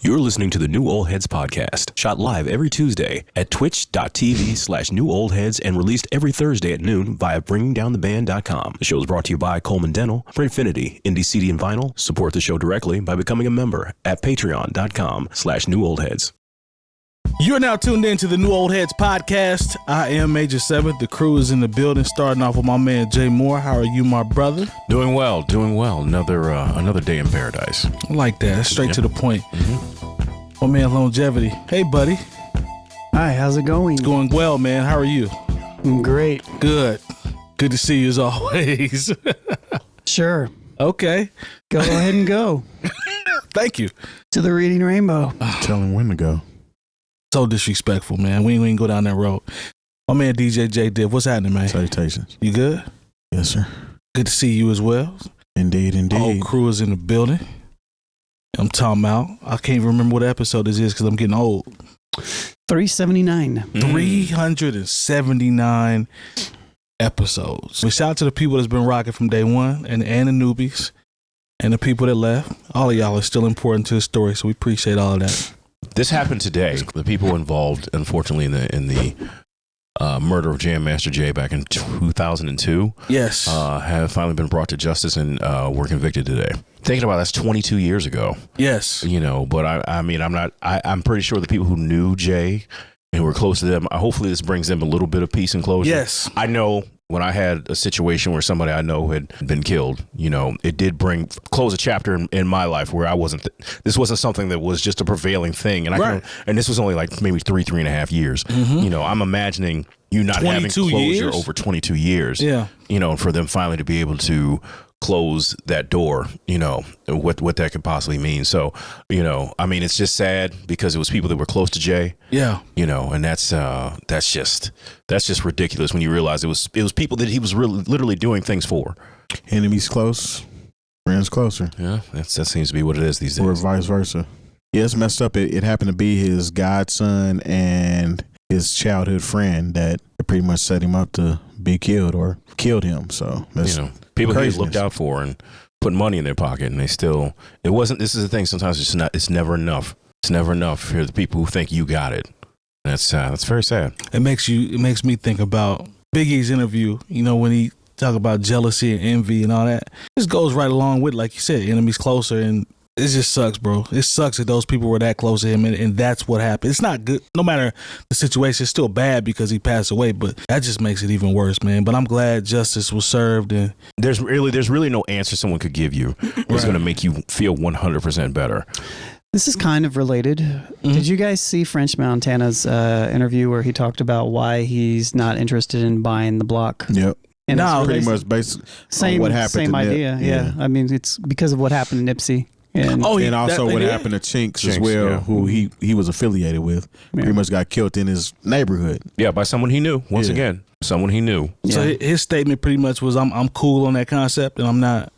You're listening to the New Old Heads podcast, shot live every Tuesday at twitch.tv/newoldheads and released every Thursday at noon via bringingdowntheband.com. The show is brought to you by Coleman Dental, Printfinity, Indie CD and Vinyl. Support the show directly by becoming a member at patreon.com/newoldheads. You're now tuned in to the New Old Heads podcast. I am Major 7th. The crew is in the building, starting off with my man Jay Moore. How are you, my brother? Doing well. Another day in paradise. I like that. Straight to the point. My man Lonegevity. Hey, buddy. Hi, how's it going? It's going well, man. How are you? I'm great. Good. Good to see you as always. Sure. Okay. Go ahead and go. Thank you. To the Reading Rainbow. Tell him when to go. So disrespectful, man. We ain't go down that road. My man DJ Jay Diff. What's happening, man? Salutations. You good? Yes, sir. Good to see you as well. Indeed. Whole crew is in the building. I'm talking about. I can't even remember what episode this is because I'm getting old. 379. 379 episodes. We shout out to the people that's been rocking from day one and the newbies and the people that left. All of y'all are still important to the story, so we appreciate all of that. This happened today. The people involved, unfortunately, in the murder of Jam Master Jay back in 2002, yes, have finally been brought to justice and were convicted today. Thinking about that's 22 years ago. Yes, but I'm pretty sure the people who knew Jay and were close to them, hopefully this brings them a little bit of peace and closure. Yes, I know. When I had a situation where somebody I know had been killed, it did close a chapter in my life where I wasn't. This wasn't something that was just a prevailing thing, and and this was only like maybe 3.5 years. I'm imagining you not having closure over 22 years. Yeah, for them finally to be able to close that door, what that could possibly mean. So, it's just sad because it was people that were close to Jay. Yeah. And that's just ridiculous when you realize it was people that he was really literally doing things for. Enemies close, friends closer. Yeah, that seems to be what it is these days. Or vice versa. Yeah, it's messed up. It happened to be his godson and his childhood friend that pretty much set him up to be killed or killed him. So that's people he looked out for and put money in their pocket, and this is the thing. Sometimes it's never enough. It's never enough for the people who think you got it. That's very sad. It makes me think about Biggie's interview, when he talk about jealousy and envy and all that. This goes right along with, like you said, enemies closer, and it just sucks, bro. It sucks that those people were that close to him, and that's what happened. It's not good. No matter the situation, it's still bad because he passed away, but that just makes it even worse, man. But I'm glad justice was served. And there's really no answer someone could give you that's going to make you feel 100% better. This is kind of related. Did you guys see French Montana's interview where he talked about why he's not interested in buying the block? Yep. And no, pretty much based on what happened same to idea. Nip. Yeah. I mean, it's because of what happened to Nipsey. And also what happened to Chinks as well, who he was affiliated with. Pretty much got killed in his neighborhood. Yeah, by someone he knew. Once again, someone he knew. Yeah. So his statement pretty much was, "I'm cool on that concept, and I'm not."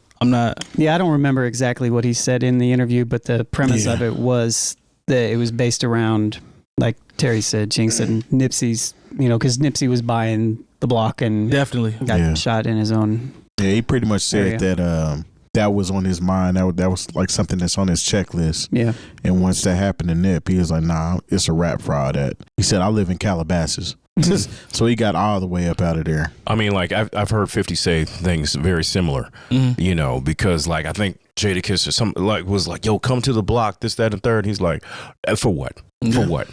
Yeah, I don't remember exactly what he said in the interview, but the premise of it was that it was based around, like Terry said, Chinks and Nipsey's. Because Nipsey was buying the block and definitely got shot in his own. Yeah, he pretty much said that. That was on his mind. That was like something that's on his checklist. Yeah. And once that happened to Nip, he was like, "Nah, it's a wrap for all that." He said, "I live in Calabasas," so he got all the way up out of there. I mean, like I've heard 50 say things very similar. Because like I think Jay Diff was like, "Yo, come to the block, this, that, and third." He's like, "For what? For what?"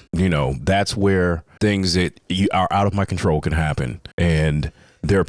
That's where things that are out of my control can happen, and there are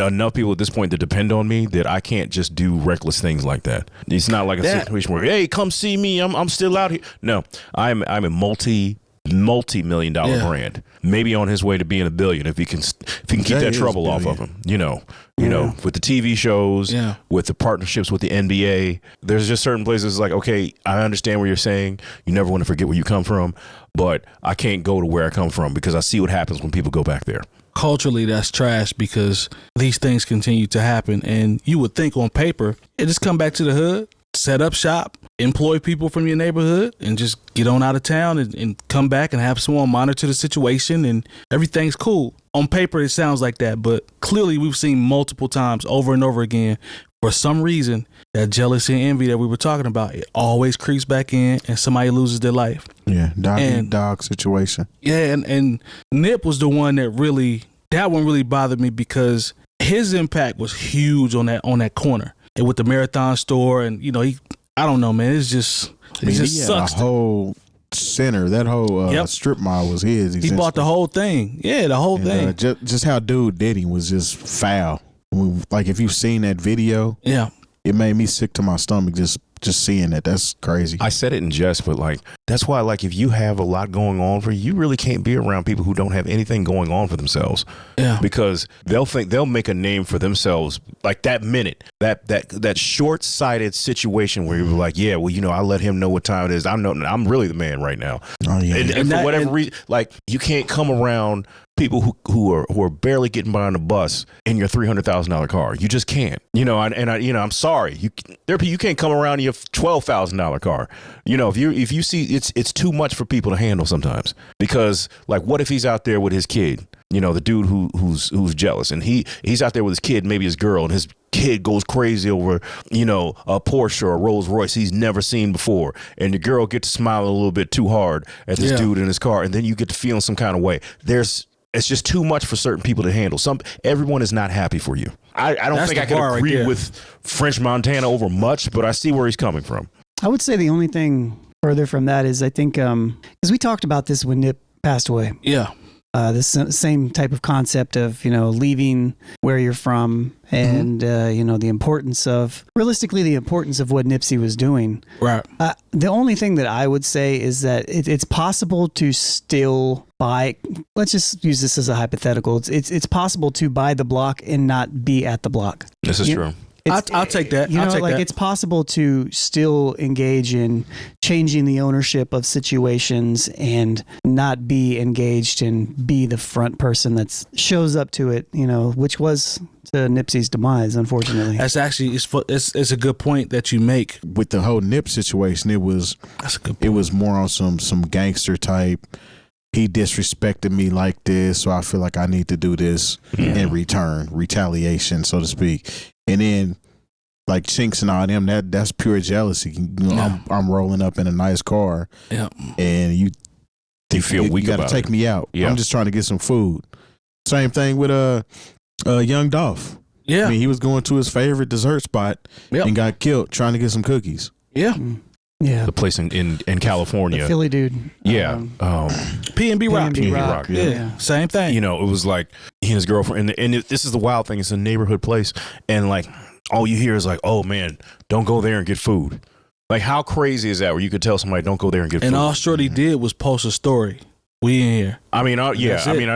enough people at this point that depend on me that I can't just do reckless things like that. It's not like a situation where, hey, come see me, I'm still out here. No, I'm a multi-million-dollar brand. Maybe on his way to being a billion if he can keep that trouble off of him. With the TV shows, with the partnerships with the NBA. There's just certain places like, okay, I understand what you're saying. You never want to forget where you come from, but I can't go to where I come from because I see what happens when people go back there. Culturally, that's trash because these things continue to happen, and you would think on paper it just come back to the hood, set up shop, employ people from your neighborhood, and just get on out of town and come back and have someone monitor the situation, and everything's cool. On paper, it sounds like that, but clearly we've seen multiple times over and over again for some reason, that jealousy and envy that we were talking about, it always creeps back in and somebody loses their life. Yeah, dog situation. Yeah, and Nip was the one that really bothered me because his impact was huge on that corner and with the marathon store, and I don't know, man. It just sucks. The whole center, that whole strip mall was his. He bought the whole thing. Yeah, the whole thing. Just how dude did him was just foul. Like if you've seen that video, it made me sick to my stomach just seeing that. That's crazy. I said it in jest, but like that's why, like, if you have a lot going on for you, you really can't be around people who don't have anything going on for themselves. Yeah, because they'll make a name for themselves like that minute, that short-sighted situation where you're like, yeah, well, I let him know what time it is. I'm really the man right now. Oh yeah, and for whatever reason, like you can't come around people who are barely getting by on the bus in your $300,000 car. You just can't. I'm sorry. You can't come around in your $12,000 car. If you see it's too much for people to handle sometimes, because like what if he's out there with his kid? The dude who's jealous, and he's out there with his kid, maybe his girl, and his kid goes crazy over, a Porsche or a Rolls Royce he's never seen before, and the girl gets to smile a little bit too hard at this dude in his car, and then you get to feeling some kind of way. It's just too much for certain people to handle. Everyone is not happy for you. I don't think I can agree with French Montana over much, but I see where he's coming from. I would say the only thing further from that is I think, because we talked about this when Nip passed away. Yeah. The same type of concept of, leaving where you're from and, the importance of what Nipsey was doing. Right. The only thing that I would say is that it's possible to still buy, let's just use this as a hypothetical. It's possible to buy the block and not be at the block. This is true. I'll take that. It's possible to still engage in changing the ownership of situations and not be engaged and be the front person that shows up to it, which was to Nipsey's demise, unfortunately. That's actually, it's a good point that you make. With the whole Nip situation, it was more on some gangster type. He disrespected me like this, so I feel like I need to do this in return, retaliation, so to speak. And then, like Chinks and all them, that's pure jealousy. I'm rolling up in a nice car, and you feel weak about it. You got to take me out. Yeah. I'm just trying to get some food. Same thing with Young Dolph. Yeah, I mean, he was going to his favorite dessert spot and got killed trying to get some cookies. Yeah. The place in California. The Philly dude. Yeah. P&B Rock. P&B Rock. Yeah. Same thing. It was like he and his girlfriend, and this is the wild thing. It's a neighborhood place, and like all you hear is like, "Oh man, don't go there and get food." Like, how crazy is that? Where you could tell somebody, "Don't go there and get food." And all Shorty did was post a story. We in here. I mean, I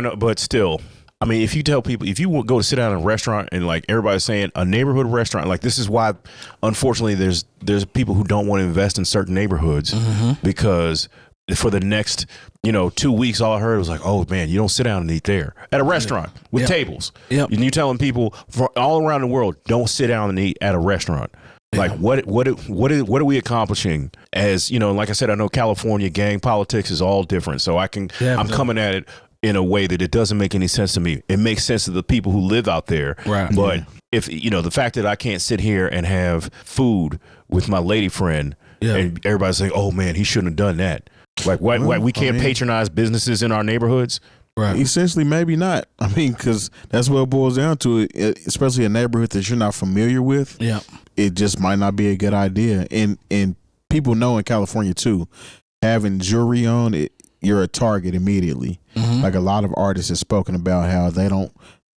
know, but still. I mean, if you tell people, if you go to sit down in a restaurant and like everybody's saying a neighborhood restaurant, like this is why, unfortunately, there's people who don't want to invest in certain neighborhoods because for the next, 2 weeks, all I heard was like, oh man, you don't sit down and eat there at a restaurant with tables. Yep. And you're telling people from all around the world, don't sit down and eat at a restaurant. Like what are we accomplishing as, like I said, I know California gang politics is all different. So I'm coming at it in a way that it doesn't make any sense to me. It makes sense to the people who live out there. Right. But if, the fact that I can't sit here and have food with my lady friend and everybody's saying, oh man, he shouldn't have done that. Like, why we can't patronize businesses in our neighborhoods? Right. Essentially, maybe not. I mean, because that's what it boils down to, especially a neighborhood that you're not familiar with. Yeah. It just might not be a good idea. And people know in California, too, having jewelry on it, you're a target immediately. Like a lot of artists have spoken about how they don't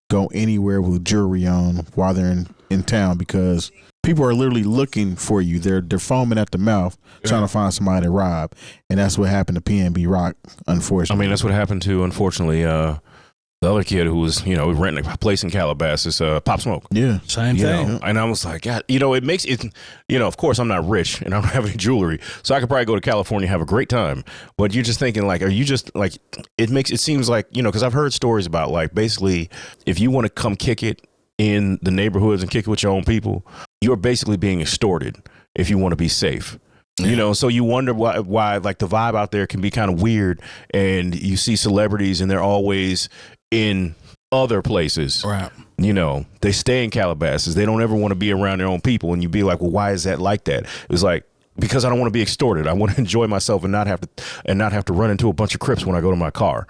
go anywhere with jewelry on while they're in town because people are literally looking for you. They're foaming at the mouth trying to find somebody to rob. And that's what happened to P&B Rock, unfortunately. I mean, that's what happened to, unfortunately, the other kid who was, renting a place in Calabasas, Pop Smoke. Yeah. Same thing. And I was like, God, it makes it, of course I'm not rich and I don't have any jewelry. So I could probably go to California and have a great time. But you're just thinking like, are you just like, it seems like, because I've heard stories about like, basically, if you want to come kick it in the neighborhoods and kick it with your own people, you're basically being extorted if you want to be safe. So you wonder why like the vibe out there can be kind of weird and you see celebrities and they're always in other places. Right. You know, they stay in Calabasas. They don't ever want to be around their own people. And you'd be like, well, why is that like that? It was like, because I don't want to be extorted. I want to enjoy myself and not have to run into a bunch of Crips when I go to my car.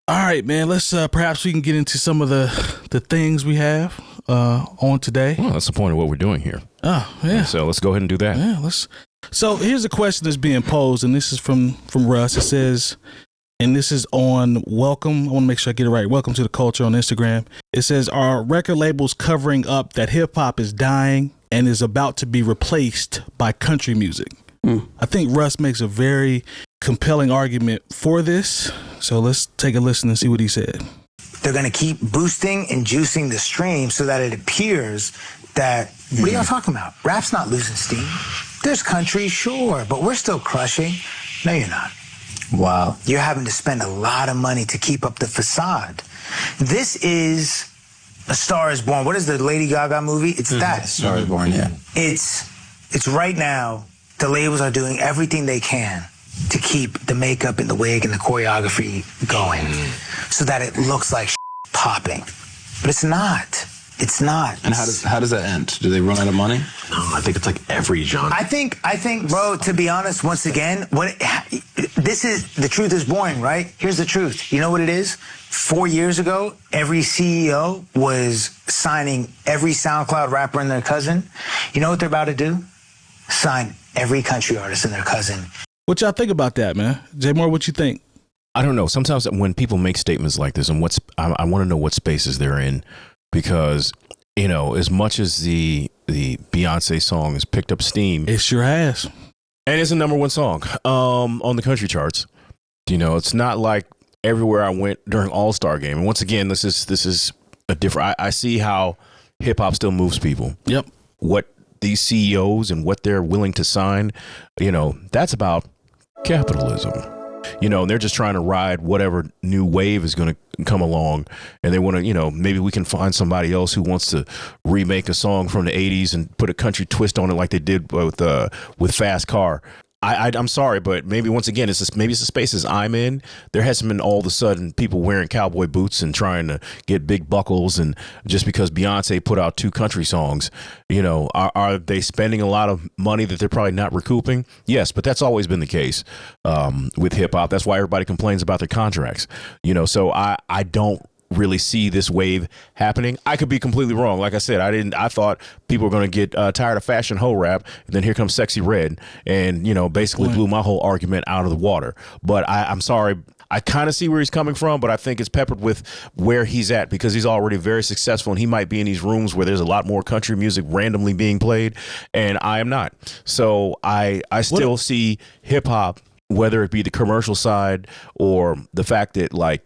All right, man. Let's perhaps we can get into some of the things we have on today. Well, that's the point of what we're doing here. Oh, yeah. So let's go ahead and do that. Yeah, So here's a question that's being posed, and this is from Russ. It says, and this is on Welcome. I want to make sure I get it right. Welcome to the Culture on Instagram. It says, are record labels covering up that hip hop is dying and is about to be replaced by country music? I think Russ makes a very compelling argument for this. So let's take a listen and see what he said. They're going to keep boosting and juicing the stream so that it appears that, what are y'all talking about? Rap's not losing steam. There's country, sure, but we're still crushing. No, you're not. Wow. You're having to spend a lot of money to keep up the facade. This is A Star is Born. What is the Lady Gaga movie? It's that. A Star is Born, yeah. It's right now, the labels are doing everything they can to keep the makeup and the wig and the choreography going so that it looks like popping. But it's not. It's not. And how does that end? Do they run out of money? No, I think it's like every genre. I think, bro, to be honest, once again, the truth is boring, right? Here's the truth. You know what it is? 4 years ago, every CEO was signing every SoundCloud rapper and their cousin. You know what they're about to do? Sign every country artist and their cousin. What y'all think about that, man? Jay Moore, what you think? I don't know. Sometimes when people make statements like this, and I want to know what spaces they're in, because, you know, as much as the Beyonce song has picked up steam, it sure has, and it's a #1 song on the country charts. You know, it's not like everywhere I went during All-Star Game. And once again, this is a different. I see how hip hop still moves people. Yep. What these CEOs and what they're willing to sign, you know, that's about capitalism. You know, and they're just trying to ride whatever new wave is going to come along. And they want to, you know, maybe we can find somebody else who wants to remake a song from the 80s and put a country twist on it like they did with Fast Car. I'm sorry, but maybe once again, maybe it's the spaces I'm in. There hasn't been all of a sudden people wearing cowboy boots and trying to get big buckles, and just because Beyonce put out 2 country songs, you know, are they spending a lot of money that they're probably not recouping? Yes, but that's always been the case with hip hop. That's why everybody complains about their contracts, you know. So I don't really see this wave happening. I could be completely wrong. Like I said, I thought people were going to get tired of fashion hoe rap, and then here comes Sexy Red, and, you know, basically blew my whole argument out of the water. But I'm sorry. I kind of see where he's coming from, but I think it's peppered with where he's at, because he's already very successful, and he might be in these rooms where there's a lot more country music randomly being played, and I am not. So I still see hip hop, whether it be the commercial side or the fact that, like,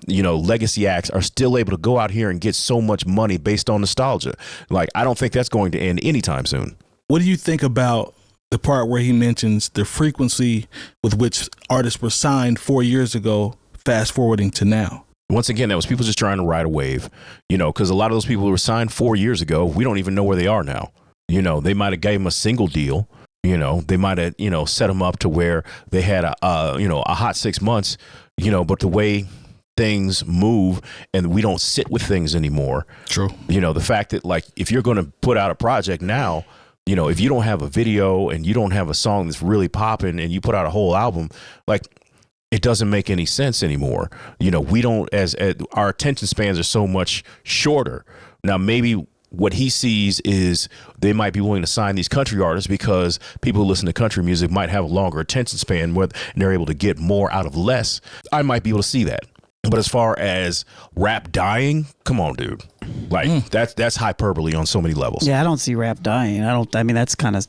you know, legacy acts are still able to go out here and get so much money based on nostalgia. Like, I don't think that's going to end anytime soon. What do you think about the part where he mentions the frequency with which artists were signed 4 years ago, fast forwarding to now? Once again, that was people just trying to ride a wave, you know, because a lot of those people who were signed 4 years ago, we don't even know where they are now. You know, they might have gave them a single deal. You know, they might have, you know, set them up to where they had a hot 6 months, you know, but the way things move and we don't sit with things anymore. True. You know, the fact that, like, if you're going to put out a project now, you know, if you don't have a video and you don't have a song that's really popping and you put out a whole album, like, it doesn't make any sense anymore. You know, we don't, as our attention spans are so much shorter. Now, maybe what he sees is they might be willing to sign these country artists because people who listen to country music might have a longer attention span where they're able to get more out of less. I might be able to see that. But as far as rap dying, come on, dude. Like, that's hyperbole on so many levels. Yeah, I don't see rap dying. I mean, that's kind of.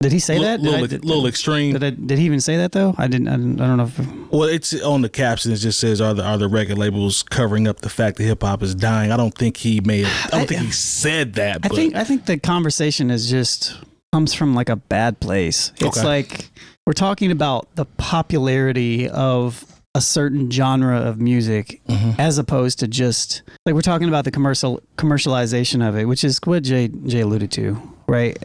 Did he say that? Little extreme. Did he even say that though? I don't know. If, well, it's on the caption. It just says, "Are the record labels covering up the fact that hip hop is dying?" I don't think he think he said that. I think the conversation is just comes from like a bad place. It's like we're talking about the popularity of a certain genre of music, as opposed to just like we're talking about the commercialization of it, which is what Jay alluded to. right?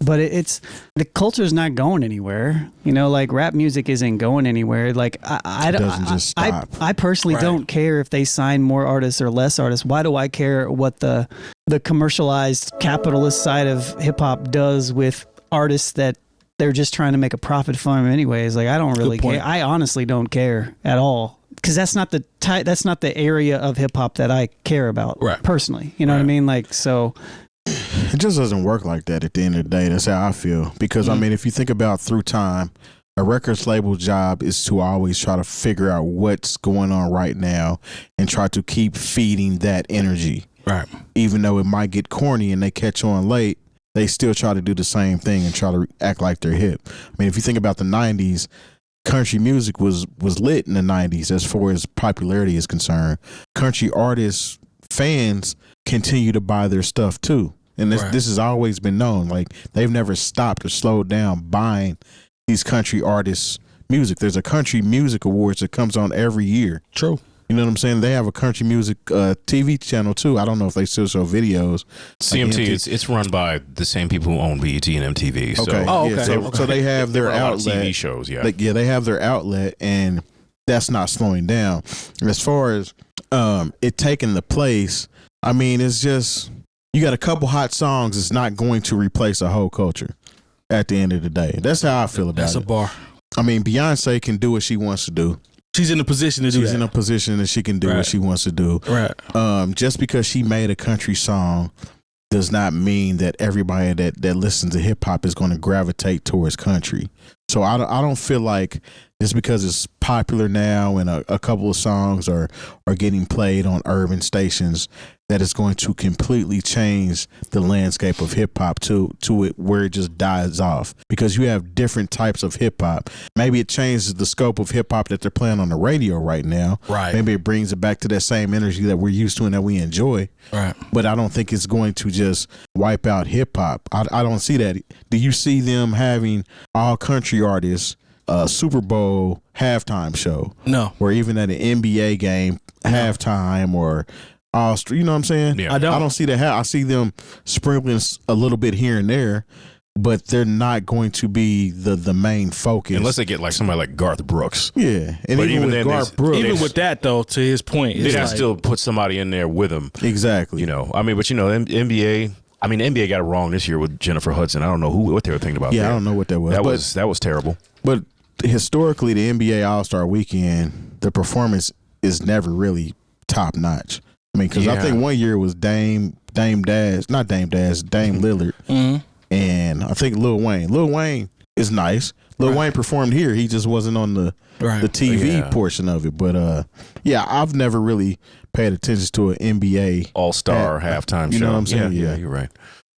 But it's the culture's not going anywhere. You know, like rap music isn't going anywhere. Like I doesn't just stop. I personally don't care if they sign more artists or less artists. Why do I care what the commercialized capitalist side of hip hop does with artists that they're just trying to make a profit from anyways? Like I don't really care. I honestly don't care at all, because that's not the area of hip hop that I care about personally. You know what I mean? Like, so it just doesn't work like that at the end of the day. That's how I feel. Because I mean, if you think about through time, a records label job is to always try to figure out what's going on right now and try to keep feeding that energy. Right. Even though it might get corny and they catch on late, they still try to do the same thing and try to act like they're hip. I mean, if you think about the 90s, country music was lit in the 90s as far as popularity is concerned. Country artists, fans continue to buy their stuff too. And this has always been known. Like, they've never stopped or slowed down buying these country artists' music. There's a country music awards that comes on every year. True. You know what I'm saying? They have a country music TV channel too. I don't know if they still show videos. CMT, like it's run by the same people who own BET and MTV. So. Okay. Oh, okay. So they have their outlet. TV shows, yeah. They have their outlet, and that's not slowing down. And as far as it taking the place, I mean, it's just, you got a couple hot songs. It's not going to replace a whole culture at the end of the day. That's how I feel about it. That's a bar. I mean, Beyonce can do what she wants to do. She's in a position to do that. She's in a position that she can do what she wants to do. Right. Just because she made a country song does not mean that everybody that listens to hip hop is going to gravitate towards country. So I don't feel like just because it's popular now and a couple of songs are getting played on urban stations, that it's going to completely change the landscape of hip hop to it where it just dies off. Because you have different types of hip hop. Maybe it changes the scope of hip hop that they're playing on the radio right now. Right. Maybe it brings it back to that same energy that we're used to and that we enjoy. Right. But I don't think it's going to just wipe out hip hop. I don't see that. Do you see them having all country artists Super Bowl halftime show? No. Or even at an NBA game halftime or you know what I'm saying? Yeah. I don't see that. I see them sprinkling a little bit here and there, but they're not going to be the main focus. Unless they get like somebody like Garth Brooks. Yeah. And But even with then Garth Brooks. Even with that, though, to his point, They'd it's have like, still put somebody in there with him. Exactly. You know, I mean, but you know, NBA. I mean, NBA got it wrong this year with Jennifer Hudson. I don't know what they were thinking about. Yeah, there. I don't know what that was. That was terrible. But historically, the NBA All-Star Weekend, the performance is never really top notch. I mean, because I think one year it was Dame Lillard, and I think Lil Wayne. Lil Wayne is nice. Lil Wayne performed here. He just wasn't on the TV portion of it. But I've never really paid attention to an NBA All-Star halftime show. You know what I'm saying? Yeah, you're right.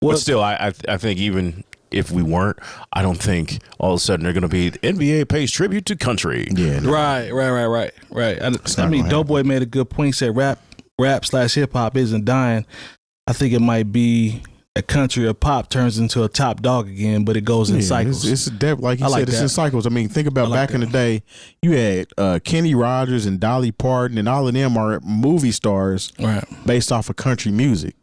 But still, I think even if we weren't, I don't think all of a sudden they're going to be, the NBA pays tribute to country. Yeah. No. Right. I mean, Doughboy made a good point. He said rap/hip hop isn't dying. I think it might be a country or pop turns into a top dog again, but it goes in cycles. It's like you said, it's in cycles. I mean, think about back in the day, you had Kenny Rogers and Dolly Parton, and all of them are movie stars based off of country music.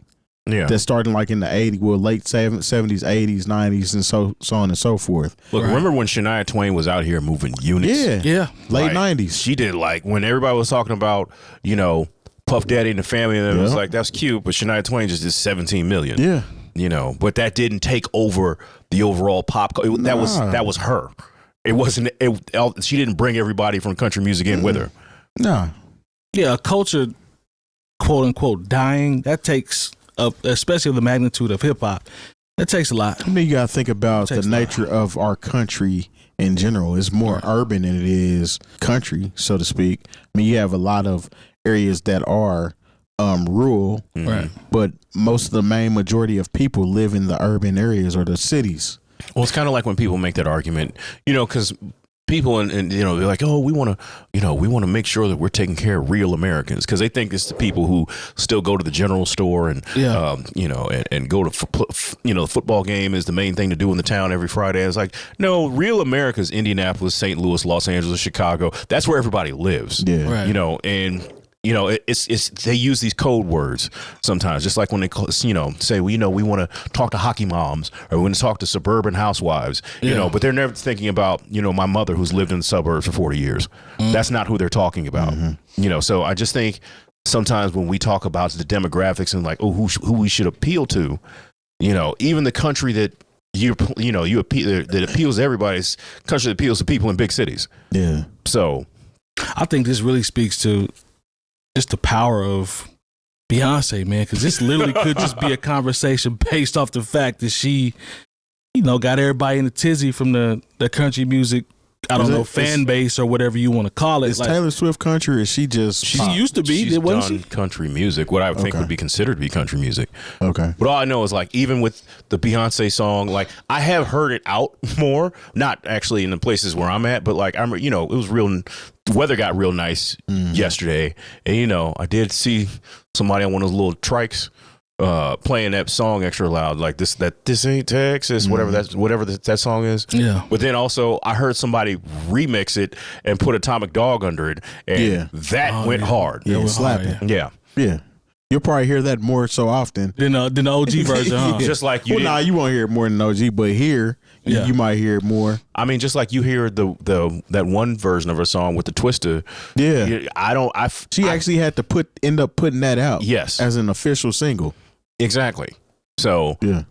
Yeah. That started like in the 80s, late 70s, 80s, 90s, and so on and so forth. Look, remember when Shania Twain was out here moving units? Yeah. Late 90s. She did, like, when everybody was talking about, you know, Puff Daddy and the Family, and it was like, that's cute, but Shania Twain just did 17 million. Yeah. You know, but that didn't take over the overall pop. That was her. It wasn't. She didn't bring everybody from country music in with her. No. Yeah, a culture, quote unquote, dying. That takes, especially the magnitude of hip hop, that takes a lot. I mean, you got to think about the nature of our country in general. It's more urban than it is country, so to speak. I mean, you have a lot of areas that are rural, but most of the main majority of people live in the urban areas or the cities. Well, it's kind of like when people make that argument, you know, because people and you know, they're like, oh, we want to make sure that we're taking care of real Americans, because they think it's the people who still go to the general store and you know, and go to the football game is the main thing to do in the town every Friday. It's like, no, real America's Indianapolis, St. Louis, Los Angeles, Chicago. That's where everybody lives. Yeah, you know, and You know, it's they use these code words sometimes, just like when they say, well, we want to talk to hockey moms, or we want to talk to suburban housewives, you know, but they're never thinking about, my mother who's lived in the suburbs for 40 years. That's not who they're talking about. So I just think sometimes when we talk about the demographics and like, who we should appeal to, even the country that you appeal, that appeals to everybody's country that appeals to people in big cities. Yeah. So I think this really speaks to just the power of Beyonce, man, because this literally could just be a conversation based off the fact that she, got everybody in the tizzy from the country music, fan base or whatever you want to call it. Is Taylor Swift country, or is she just She pop? used to be. she's Wasn't done country music, what I would think would be considered to be country music. Okay. But all I know is like, even with the Beyonce song, like I have heard it out more, not actually in the places where I'm at, but like it was real. The weather got real nice yesterday, and I did see somebody on one of those little trikes playing that song extra loud, like this ain't Texas, whatever that song is. Yeah. But then also I heard somebody remix it and put Atomic Dog under it, and that went hard. Yeah, It was slapping. hard, Yeah. Yeah. You'll probably hear that more so often than the OG version, huh? Just like you. Well, nah, you won't hear it more than OG, but here you might hear it more. I mean, just like you hear that one version of her song with the twister. Yeah. She actually had to end up putting that out. Yes. As an official single. Exactly. So, Yeah.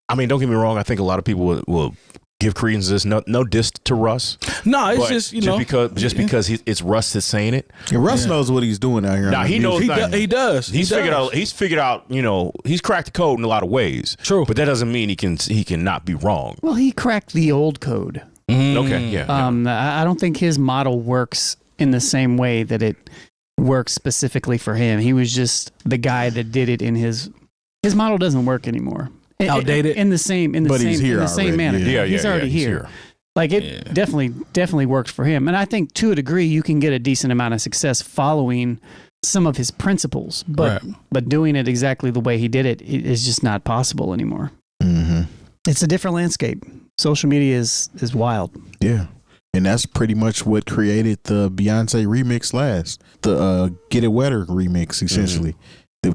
I mean, don't get me wrong. I think a lot of people will give credence to this. No diss to Russ. No, it's But just because it's Russ that's saying it. And Russ knows what he's doing out here. Nah, he knows. he does. He's figured out. He's cracked the code in a lot of ways. True. But that doesn't mean he can not be wrong. Well, he cracked the old code. Okay. Yeah. I don't think his model works in the same way that it works specifically for him. He was just the guy that did it in his model doesn't work anymore. Outdated in the same manner. Yeah. He's already here. Like it definitely worked for him. And I think to a degree you can get a decent amount of success following some of his principles, but doing it exactly the way he did it is just not possible anymore. It's a different landscape. Social media is wild. Yeah. And that's pretty much what created the Beyonce remix last. The Get It Wetter remix, essentially.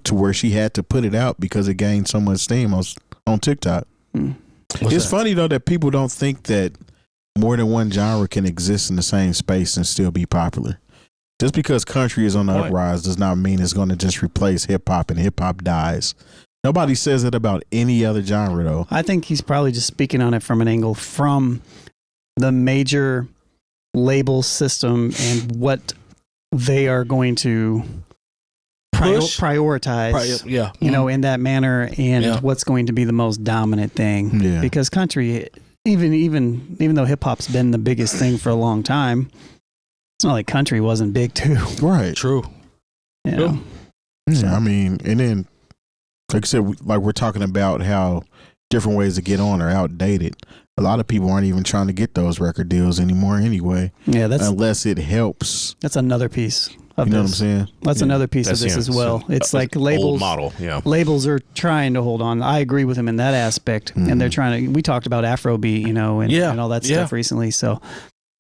To where she had to put it out because it gained so much steam on TikTok. It's funny, though, that people don't think that more than one genre can exist in the same space and still be popular. Just because country is on the uprise does not mean it's going to just replace hip-hop and hip-hop dies. Nobody says it about any other genre, though. I think he's probably just speaking on it from an angle from the major label system and what they are going to prioritize, in that manner, and what's going to be the most dominant thing. Yeah. Because country, even though hip hop's been the biggest thing for a long time, it's not like country wasn't big too. Right. True. Yeah. I mean, and then, like I said, like we're talking about how different ways to get on are outdated. A lot of people aren't even trying to get those record deals anymore anyway. Yeah, unless it helps. That's another piece. You know what I'm saying? That's another piece of this as well. It's like labels. Model, labels are trying to hold on. I agree with him in that aspect, and they're trying to. We talked about Afrobeat, and all that stuff recently. So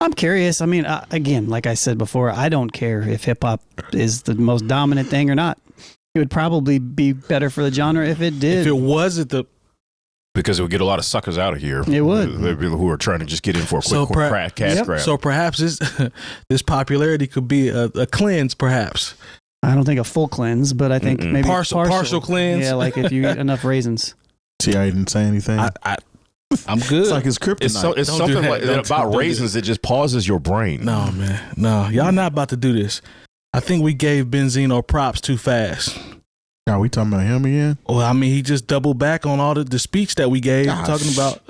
I'm curious. I mean, again, like I said before, I don't care if hip hop is the most dominant thing or not. It would probably be better for the genre if it did. If it was at the. Because it would get a lot of suckers out of here. It would. Who are trying to just get in for a quick cash grab. So perhaps this popularity could be a cleanse, perhaps. I don't think a full cleanse, but I think maybe partial cleanse. Yeah, like if you eat enough raisins. See, I didn't say anything. I'm good. It's like it's kryptonite. It's something like about raisins that just pauses your brain. No, man. No, y'all not about to do this. I think we gave Benzino props too fast. Are we talking about him again? Well, I mean, he just doubled back on all the speech that we gave, talking about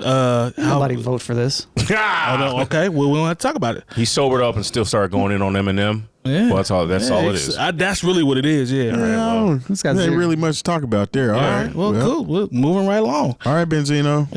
nobody vote for this. Okay, well, we don't have to talk about it. He sobered up and still started going in on Eminem. Yeah, well, that's all it is. That's really what it is. Yeah. All right, this guy's ain't really much to talk about there. All right. Well, cool. We're moving right along. All right, Benzino.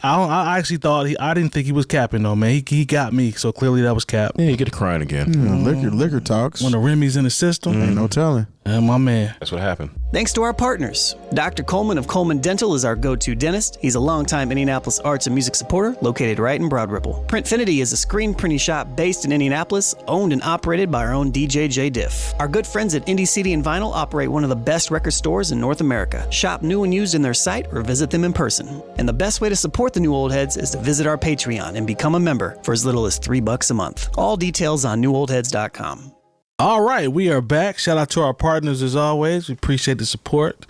I actually thought I didn't think he was capping though, man. He got me, so clearly that was cap. Yeah, you get to crying again. Liquor talks. When the Remy's in the system, ain't no telling. My man. That's what happened. Thanks to our partners. Dr. Coleman of Coleman Dental is our go-to dentist. He's a longtime Indianapolis arts and music supporter located right in Broad Ripple. Printfinity is a screen printing shop based in Indianapolis, owned and operated by our own DJ Jay Diff. Our good friends at Indie CD and Vinyl operate one of the best record stores in North America. Shop new and used in their site or visit them in person. And the best way to support the New Old Heads is to visit our Patreon and become a member for as little as $3 a month. All details on newoldheads.com. All right, we are back. Shout out to our partners as always. We appreciate the support.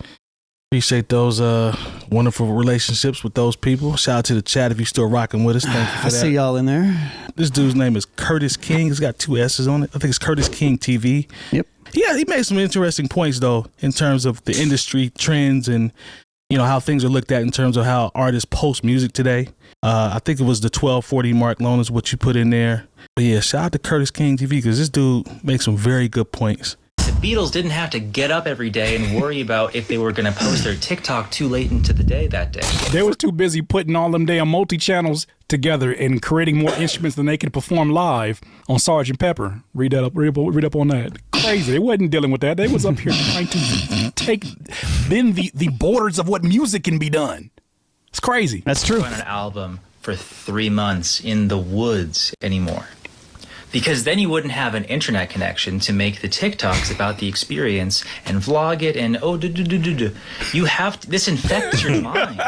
Appreciate those wonderful relationships with those people. Shout out to the chat if you're still rocking with us. Thank you for that. I see y'all in there. This dude's name is Curtis King. He's got 2 S's on it. I think it's Curtis King TV. Yep. Yeah, he made some interesting points, though, in terms of the industry trends and, you know, how things are looked at in terms of how artists post music today. I think it was the 1240 mark, Lone, is what you put in there. But yeah, shout out to Curtis King TV because this dude makes some very good points. The Beatles didn't have to get up every day and worry about if they were going to post their TikTok too late into the day that day. They was too busy putting all them damn multi-channels together and creating more instruments than they could perform live on Sgt. Pepper. Read up on that. Crazy. They wasn't dealing with that. They was up here trying to take then the borders of what music can be done. It's crazy. That's true. On an album for 3 months in the woods anymore. Because then you wouldn't have an internet connection to make the TikToks about the experience and vlog it and You have to, this infects your mind.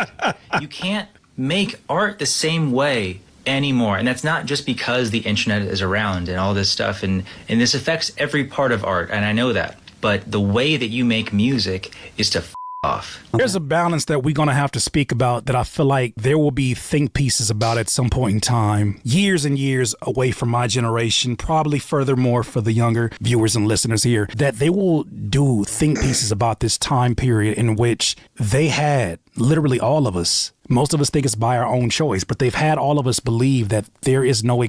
You can't make art the same way anymore. And that's not just because the internet is around and all this stuff. And this affects every part of art. And I know that. But the way that you make music is to off. There's a balance that we're going to have to speak about that I feel like there will be think pieces about at some point in time, years and years away from my generation, probably furthermore for the younger viewers and listeners here, that they will do think pieces about this time period in which they had literally all of us. Most of us think it's by our own choice, but they've had all of us believe that there is no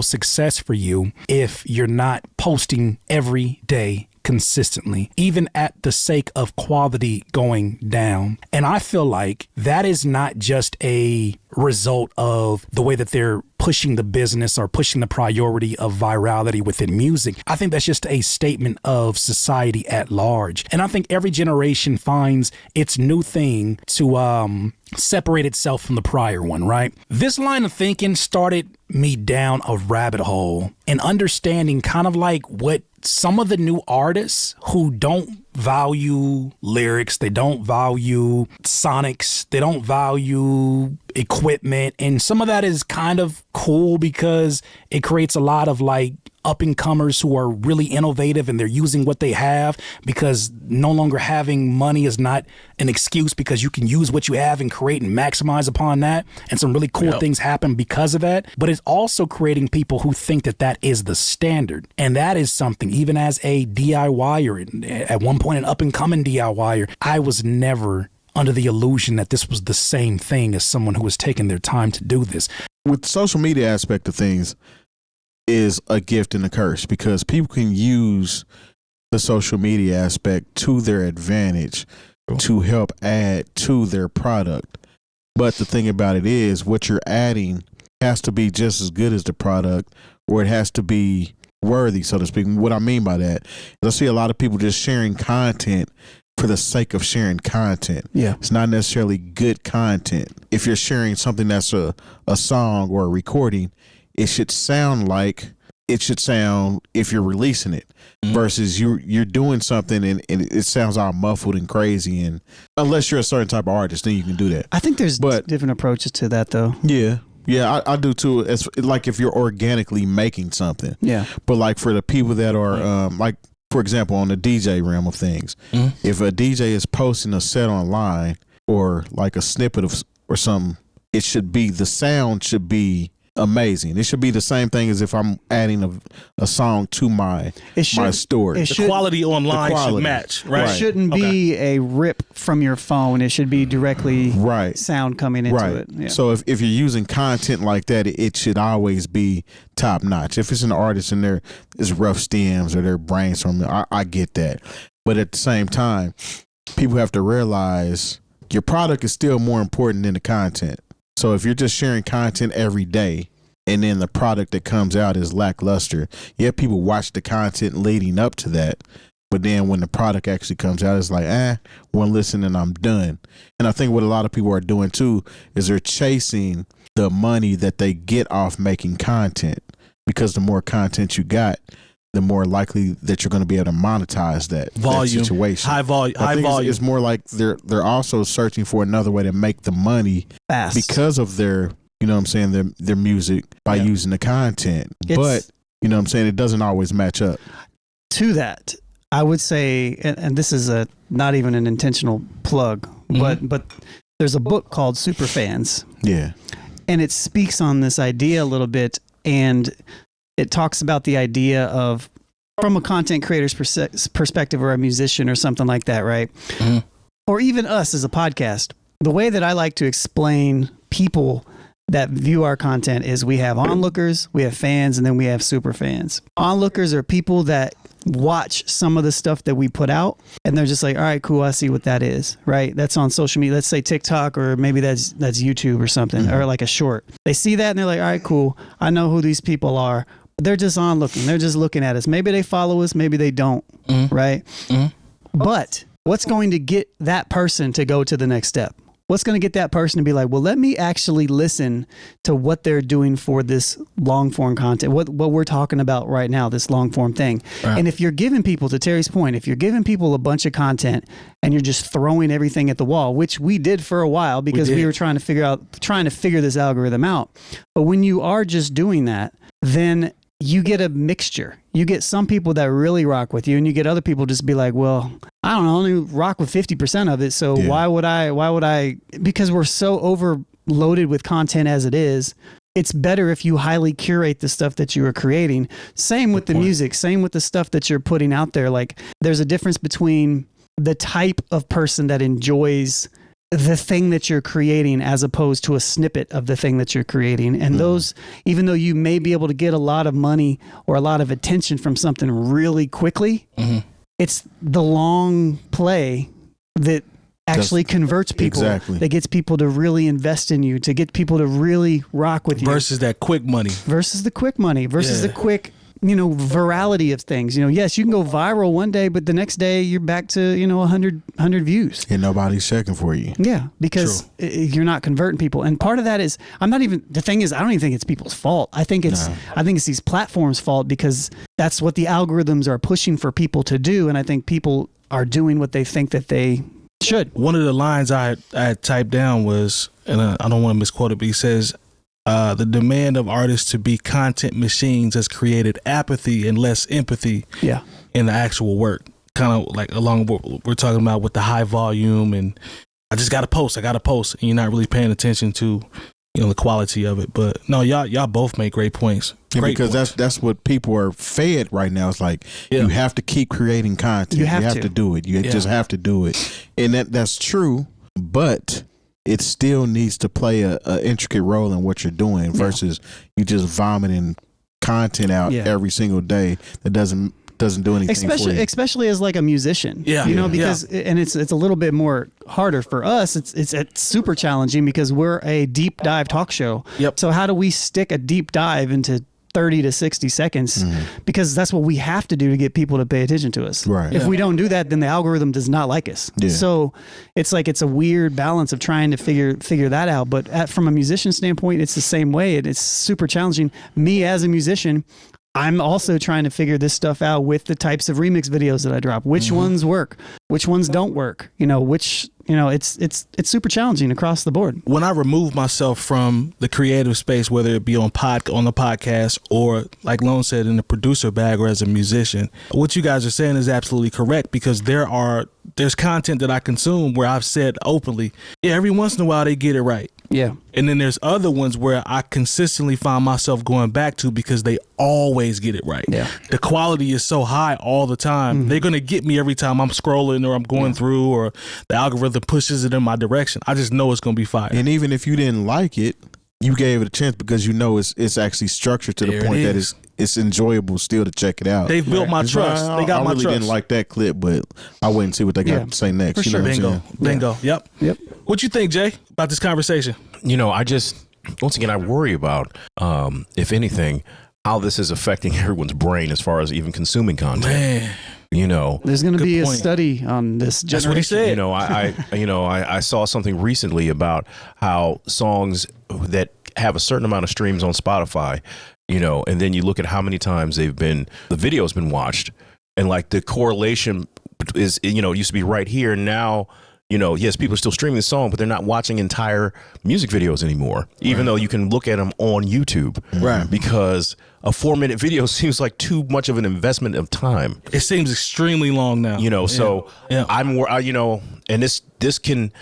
success for you if you're not posting every day consistently, even at the sake of quality going down. And I feel like that is not just a result of the way that they're pushing the business or pushing the priority of virality within music. I think that's just a statement of society at large. And I think every generation finds its new thing to separate itself from the prior one, right? This line of thinking started me down a rabbit hole and understanding kind of like what some of the new artists who don't value lyrics, they don't value sonics, they don't value equipment, and some of that is kind of cool because it creates a lot of like up-and-comers who are really innovative and they're using what they have, because no longer having money is not an excuse because you can use what you have and create and maximize upon that, and some really cool things happen because of that. But it's also creating people who think that that is the standard, and that is something, even as a DIYer, at one point an up-and-coming DIYer, I was never under the illusion that this was the same thing as someone who was taking their time to do this. With the social media aspect of things, is a gift and a curse, because people can use the social media aspect to their advantage to help add to their product. But the thing about it is, what you're adding has to be just as good as the product, or it has to be worthy, so to speak. What I mean by that is I see a lot of people just sharing content for the sake of sharing content. Yeah. It's not necessarily good content. If you're sharing something that's a song or a recording, it should sound like it should sound if you're releasing it, versus you're doing something and it sounds all muffled and crazy. And unless you're a certain type of artist, then you can do that. I think there's different approaches to that, though. Yeah, I do too. It's like if you're organically making something. Yeah. But like for the people that are like, for example, on the DJ realm of things, if a DJ is posting a set online or like a snippet of or something, it should be, the sound should be amazing. It should be the same thing as if I'm adding a song to my story. The quality online should match, right? It shouldn't be a rip from your phone. It should be directly sound coming into it. Yeah. So if you're using content like that, it should always be top notch. If it's an artist and there is rough stems or they're brainstorming, I get that. But at the same time, people have to realize your product is still more important than the content. So if you're just sharing content every day and then the product that comes out is lackluster, people watch the content leading up to that, But then when the product actually comes out, it's like, one listen and I'm done. And I think what a lot of people are doing too is they're chasing the money that they get off making content, because the more content you got, the more likely that you're going to be able to monetize that volume, situation. high volume. It's more like they're also searching for another way to make the money fast because of their, you know what I'm saying, their music by using the content. But, you know what I'm saying, it doesn't always match up. To that, I would say, and this is not even an intentional plug, but there's a book called Superfans. Yeah. And it speaks on this idea a little bit, and it talks about the idea of, from a content creator's perspective, or a musician or something like that, right? Mm-hmm. Or even us as a podcast. The way that I like to explain people that view our content is we have onlookers, we have fans, and then we have super fans. Onlookers are people that watch some of the stuff that we put out, and they're just like, all right, cool, I see what that is, right? That's on social media. Let's say TikTok, or maybe that's YouTube or something, or like a short. They see that and they're like, all right, cool, I know who these people are. They're just onlooking. They're just looking at us. Maybe they follow us, maybe they don't, right? But what's going to get that person to go to the next step? What's going to get that person to be like, well, let me actually listen to what they're doing for this long form content, what we're talking about right now, this long form thing. Right. And if you're giving people, to Terry's point, if you're giving people a bunch of content and you're just throwing everything at the wall, which we did for a while because we were trying to figure this algorithm out. But when you are just doing that, then you get a mixture. You get some people that really rock with you, and you get other people just be like, well, I don't know, I only rock with 50% of it. So why would I, because we're so overloaded with content as it is, it's better if you highly curate the stuff that you are creating. Same with the music, same with the stuff that you're putting out there. Like, there's a difference between the type of person that enjoys the thing that you're creating as opposed to a snippet of the thing that you're creating. And those, even though you may be able to get a lot of money or a lot of attention from something really quickly, it's the long play that actually converts people, that gets people to really invest in you, to get people to really rock with you. Versus that quick money. Versus the quick money, versus the quick, virality of things. Yes, you can go viral one day, but the next day you're back to, 100 views. And nobody's checking for you. Yeah, because you're not converting people. And part of that is, I don't even think it's people's fault. I think it's these platforms' fault, because that's what the algorithms are pushing for people to do. And I think people are doing what they think that they should. One of the lines I had typed down was, and I don't want to misquote it, but he says, the demand of artists to be content machines has created apathy and less empathy in the actual work. Kind of like along what we're talking about with the high volume, and I got to post, and you're not really paying attention to, the quality of it. But no, y'all both make great points. Because that's what people are fed right now. It's like, you have to keep creating content. You have to do it. You just have to do it. And that's true, but it still needs to play a intricate role in what you're doing versus you just vomiting content out every single day that doesn't do anything for you. Especially as like a musician, because and it's a little bit more harder for us. It's super challenging because we're a deep dive talk show. So how do we stick a deep dive into 30 to 60 seconds, because that's what we have to do to get people to pay attention to us. Right. If we don't do that, then the algorithm does not like us. So it's like, it's a weird balance of trying to figure that out. But from a musician standpoint, it's the same way. It's super challenging. Me as a musician, I'm also trying to figure this stuff out with the types of remix videos that I drop. Which ones work? Which ones don't work? It's super challenging across the board. When I remove myself from the creative space, whether it be on the podcast or, like Lone said, in the producer bag or as a musician, what you guys are saying is absolutely correct, because there's content that I consume where I've said openly, every once in a while they get it right. Yeah. And then there's other ones where I consistently find myself going back to because they always get it right. Yeah. The quality is so high all the time. They're going to get me every time I'm scrolling or I'm going through, or the algorithm pushes it in my direction. I just know it's going to be fire. And even if you didn't like it, you gave it a chance because it's actually structured to the point that it's enjoyable still to check it out. They've built my trust. They got my trust. I really didn't like that clip, but I wait and see what they got to say next. For sure. Bingo. Yep. What you think, Jay, about this conversation? Once again, I worry about, if anything, how this is affecting everyone's brain as far as even consuming content. Man. You know, There's going to be point. a study on this. That's what he said. You know, I saw something recently about how songs that have a certain amount of streams on Spotify, you know, and then you look at how many times the video's been watched, and like the correlation is, you know, it used to be right here. Now, you know, yes, people are still streaming the song, but they're not watching entire music videos anymore, even though you can look at them on YouTube. Right. Because a 4-minute video seems like too much of an investment of time. It seems extremely long now. You know, so I'm more, you know, and this doesn't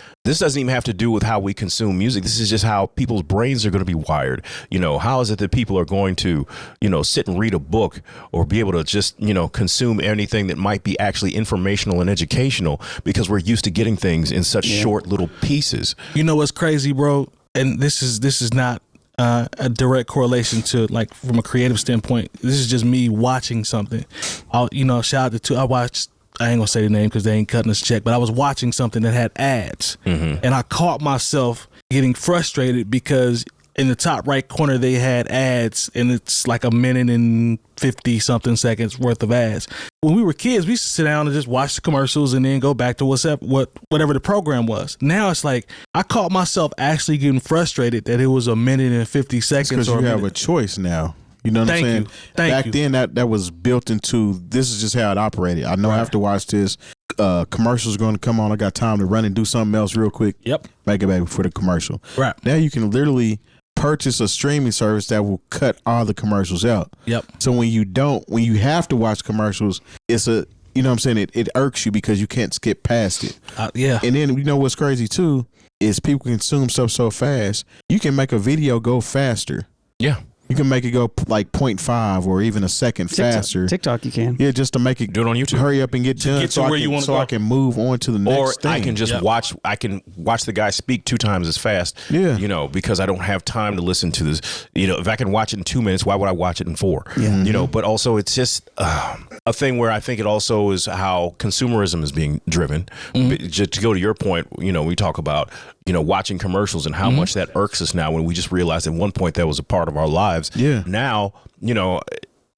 even have to do with how we consume music. This is just how people's brains are going to be wired. You know, how is it that people are going to, you know, sit and read a book or be able to just, you know, consume anything that might be actually informational and educational, because we're used to getting things in such short little pieces. You know what's crazy, bro? And this is not a direct correlation to, like, from a creative standpoint. This is just me watching something. Shout out to I ain't gonna say the name because they ain't cutting us a check, but I was watching something that had ads, and I caught myself getting frustrated because in the top right corner they had ads, and it's like a minute and 50 something seconds worth of ads. When we were kids, we used to sit down and just watch the commercials and then go back to whatever the program was. Now it's like I caught myself actually getting frustrated that it was a minute and 50 seconds. Because you have a choice now. You know what I'm saying? Back then, that was built into, this is just how it operated. I know I have to watch this. Commercials are going to come on. I got time to run and do something else real quick. Yep. Make it back for the commercial. Right. Now you can literally purchase a streaming service that will cut all the commercials out. Yep. So when you have to watch commercials, it's a, you know what I'm saying? It irks you because you can't skip past it. Yeah. And then, you know what's crazy too, is people consume stuff so fast. You can make a video go faster. Yeah. You can make it go like 0.5 or even a second faster. TikTok you can. Yeah, just to make it do it on YouTube. Hurry up and get done, to where you want to go. I can move on to the next or thing. I can just watch the guy speak 2 times as fast. Yeah. You know, because I don't have time to listen to this. You know, if I can watch it in 2 minutes, why would I watch it in 4? Yeah. You know, but also it's just a thing where I think it also is how consumerism is being driven. Just to go to your point, you know, we talk about, you know, watching commercials and how much that irks us now, when we just realized at one point that was a part of our lives. Yeah. Now, you know,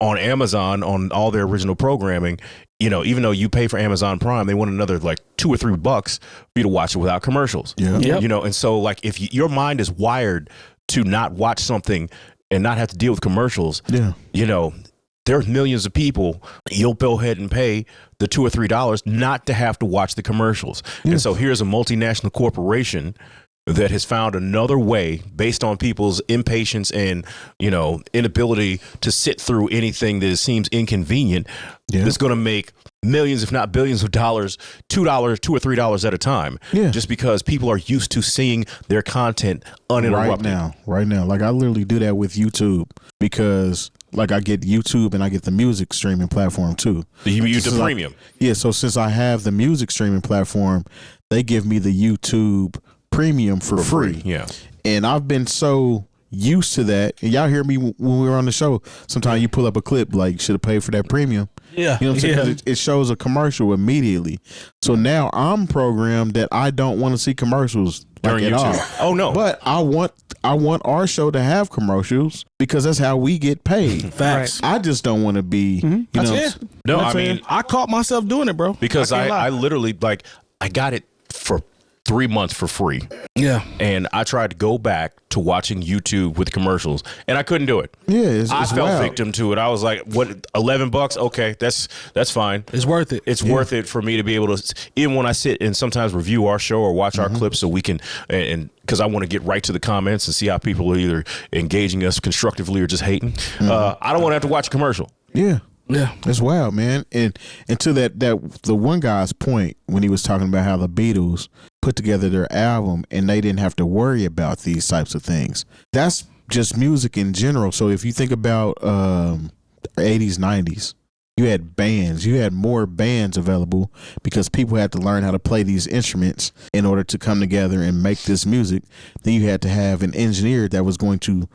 on Amazon, on all their original programming, you know, even though you pay for Amazon Prime, they want another like $2 or $3 for you to watch it without commercials. Yeah. You know, and so like if your mind is wired to not watch something and not have to deal with commercials, you know, there's millions of people, you'll go ahead and pay the $2 or $3 not to have to watch the commercials. And so here's a multinational corporation that has found another way, based on people's impatience and, you know, inability to sit through anything that seems inconvenient, that's going to make millions, if not billions of dollars, $2 or $3 at a time. Yeah. Just because people are used to seeing their content uninterrupted. Right now. Like I literally do that with YouTube because like I get YouTube and I get the music streaming platform too. You use the premium. So since I have the music streaming platform, they give me the YouTube premium for free. Yeah. And I've been so used to that. And y'all hear me when we were on the show. Sometimes you pull up a clip like, should have paid for that premium. Yeah. You know what I'm saying? 'Cause it shows a commercial immediately. So now I'm programmed that I don't want to see commercials like at all. Oh no. But I want our show to have commercials because that's how we get paid. Facts. I just don't want to be, you know. it. No, You know I mean, I caught myself doing it, bro. because I literally, like, I got it for 3 months for free. Yeah. And I tried to go back to watching YouTube with commercials, and I couldn't do it. Yeah, I fell wild. victim to it. I was like, what, $11? Okay, that's fine. It's worth it. It's worth it for me to be able to, even when I sit and sometimes review our show or watch our clips, so we can, and because I want to get right to the comments and see how people are either engaging us constructively or just hating. I don't want to have to watch a commercial. Yeah. Yeah. It's wild, man. And to that the one guy's point when he was talking about how the Beatles put together their album and they didn't have to worry about these types of things. That's just music in general. So if you think about 80s, 90s, you had bands. You had more bands available because people had to learn how to play these instruments in order to come together and make this music. Then you had to have an engineer that was going to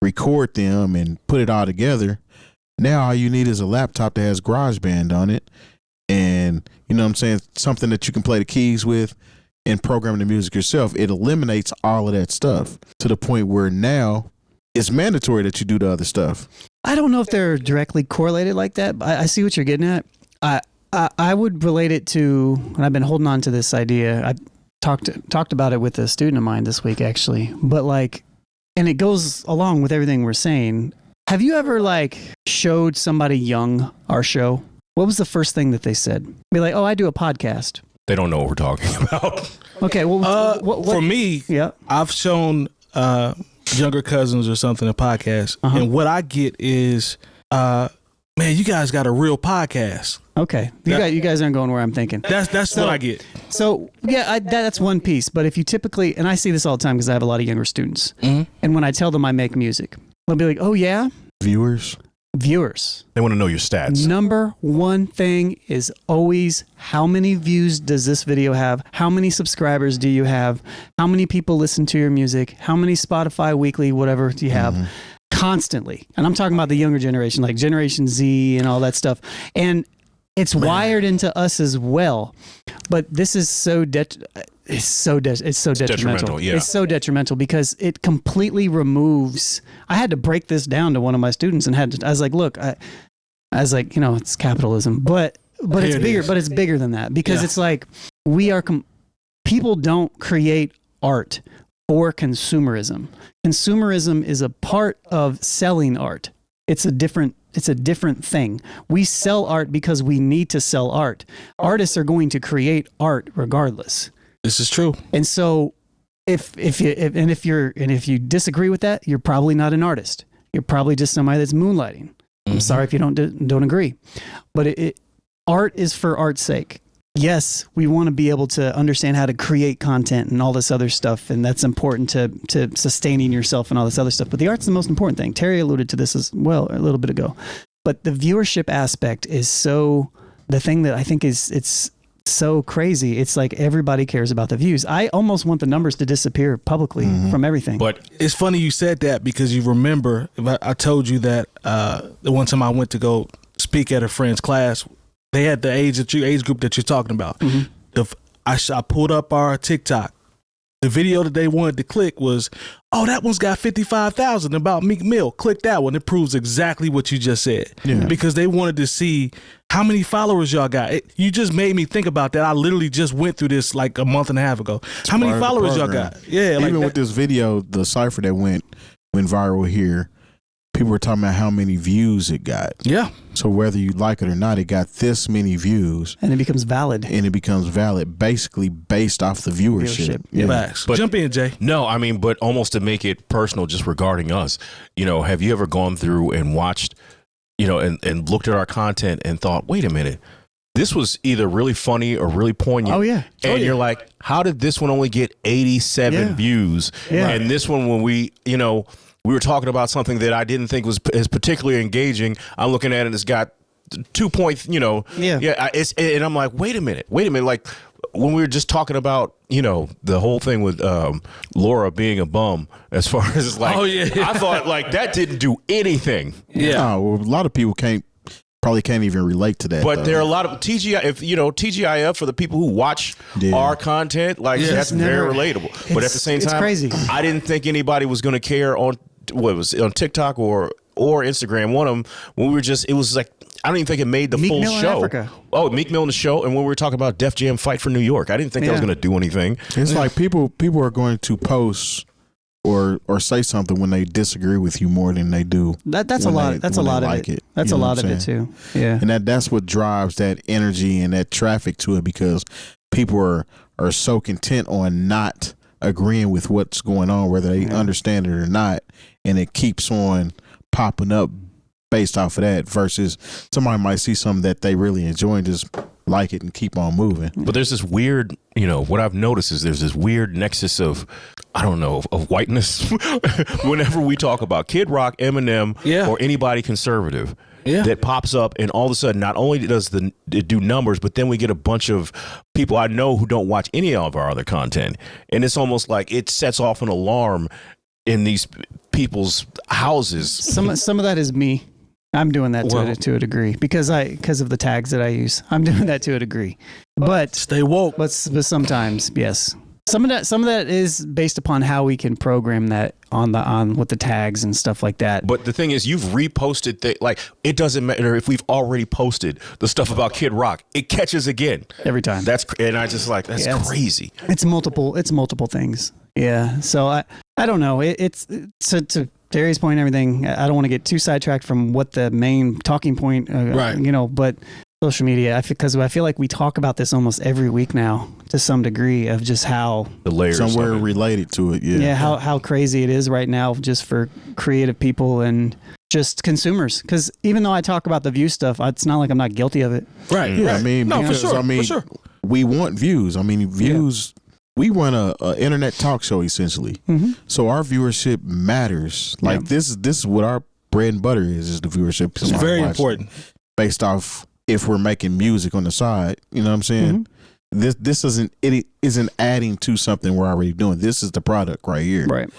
record them and put it all together. Now all you need is a laptop that has GarageBand on it, and you know what I'm saying, something that you can play the keys with and program the music yourself. It eliminates all of that stuff to the point where now it's mandatory that you do the other stuff. I don't know if they're directly correlated like that, but I see what you're getting at. I would relate it to, and I've been holding on to this idea. I talked about it with a student of mine this week, actually. But like, and it goes along with everything we're saying. Have you ever like showed somebody young our show? What was the first thing that they said? Be like, oh, I do a podcast. They don't know what we're talking about. Okay, well, what, for me, yeah, I've shown younger cousins or something a podcast, and what I get is, man, you guys got a real podcast. Okay, you guys aren't going where I'm thinking. That's what I get. So yeah, that's one piece. But if you typically, and I see this all the time because I have a lot of younger students, and when I tell them I make music, they'll be like, "Oh yeah, Viewers. They want to know your stats. Number one thing is always how many views does this video have? How many subscribers do you have? How many people listen to your music? How many Spotify weekly, whatever do you have?" Constantly. And I'm talking about the younger generation, like Generation Z and all that stuff. And it's wired into us as well. But this is so detrimental. It's so detrimental. Yeah. It's so detrimental because it completely removes. I had to break this down to one of my students and I was like, look, I was like, it's capitalism, but it's bigger. But it's bigger than that because it's like people don't create art for consumerism. Consumerism is a part of selling art. It's a different thing. We sell art because we need to sell art. Artists are going to create art regardless. This is true. And so if you disagree with that, you're probably not an artist. You're probably just somebody that's moonlighting. I'm sorry if you don't agree. But art is for art's sake. Yes, we want to be able to understand how to create content and all this other stuff, and that's important to sustaining yourself and all this other stuff. But the art's the most important thing. Terry alluded to this as well a little bit ago. But the viewership aspect is the thing that I think it's so crazy. It's like everybody cares about the views. I almost want the numbers to disappear publicly from everything. But it's funny you said that because you remember, I told you that the one time I went to go speak at a friend's class, they had the age group that you're talking about. I pulled up our TikTok. The video that they wanted to click was, oh, that one's got 55,000 about Meek Mill. Click that one. It proves exactly what you just said. Yeah. Because they wanted to see how many followers y'all got. You just made me think about that. I literally just went through this like a month and a half ago. How many followers y'all got? Yeah. Even with this video, the cipher that went viral here, people were talking about how many views it got. Yeah. So whether you like it or not, it got this many views. And it becomes valid. Basically based off the viewership. Yeah. But jump in, Jay. No, I mean, but almost to make it personal, just regarding us, have you ever gone through and watched, and looked at our content and thought, wait a minute, this was either really funny or really poignant. Oh, yeah. And you're like, how did this one only get 87 views? Yeah. And this one, when we were talking about something that I didn't think was as particularly engaging, I'm looking at it and it's got 2 points, and I'm like, wait a minute. Like when we were just talking about, the whole thing with Laura being a bum, as far as like, I thought like that didn't do anything. Yeah. Well, a lot of people probably can't even relate to that. But there are a lot of TGIF for the people who watch our content, like that's very relatable. But at the same time, crazy. I didn't think anybody was going to care on on TikTok or Instagram. One of them, when we were it was like, I don't even think it made the Meek full Mill in show. Africa. Oh, Meek Mill in the show, and when we were talking about Def Jam Fight for New York, I didn't think that was going to do anything. It's like people are going to post or say something when they disagree with you more than they do. That's a lot. That's a lot of it. That's a lot of it too. Yeah, and that's what drives that energy and that traffic to it, because people are so content on not agreeing with what's going on, whether they understand it or not, and it keeps on popping up based off of that, versus somebody might see something that they really enjoy and just like it and keep on moving. But there's this weird, what I've noticed is there's this weird nexus of, I don't know, of whiteness whenever we talk about Kid Rock, Eminem, or anybody conservative. That pops up, and all of a sudden, not only does it do numbers, but then we get a bunch of people I know who don't watch any of our other content, and it's almost like it sets off an alarm in these people's houses. Some of that is me. I'm doing that to a degree because of the tags that I use. I'm doing that to a degree, but stay woke. But sometimes, yes. Some of that is based upon how we can program that on with the tags and stuff like that. But the thing is, you've reposted like it doesn't matter if we've already posted the stuff about Kid Rock. It catches again every time. And I just like that's crazy. It's multiple things. Yeah. So I don't know. It's to Terry's point and everything. I don't want to get too sidetracked from what the main talking point, right? But social media, because I feel like we talk about this almost every week now to some degree of just how the layers somewhere related to it. Yeah. How crazy it is right now just for creative people and just consumers. Because even though I talk about the view stuff, it's not like I'm not guilty of it. Right. Yeah. I mean, no, because, for sure. We want views. I mean, views. Yeah. We run a internet talk show essentially, so our viewership matters. Like this is what our bread and butter is the viewership. It's very important. Based off if we're making music on the side, you know what I'm saying? This isn't adding to something we're already doing. This is the product right here. Right.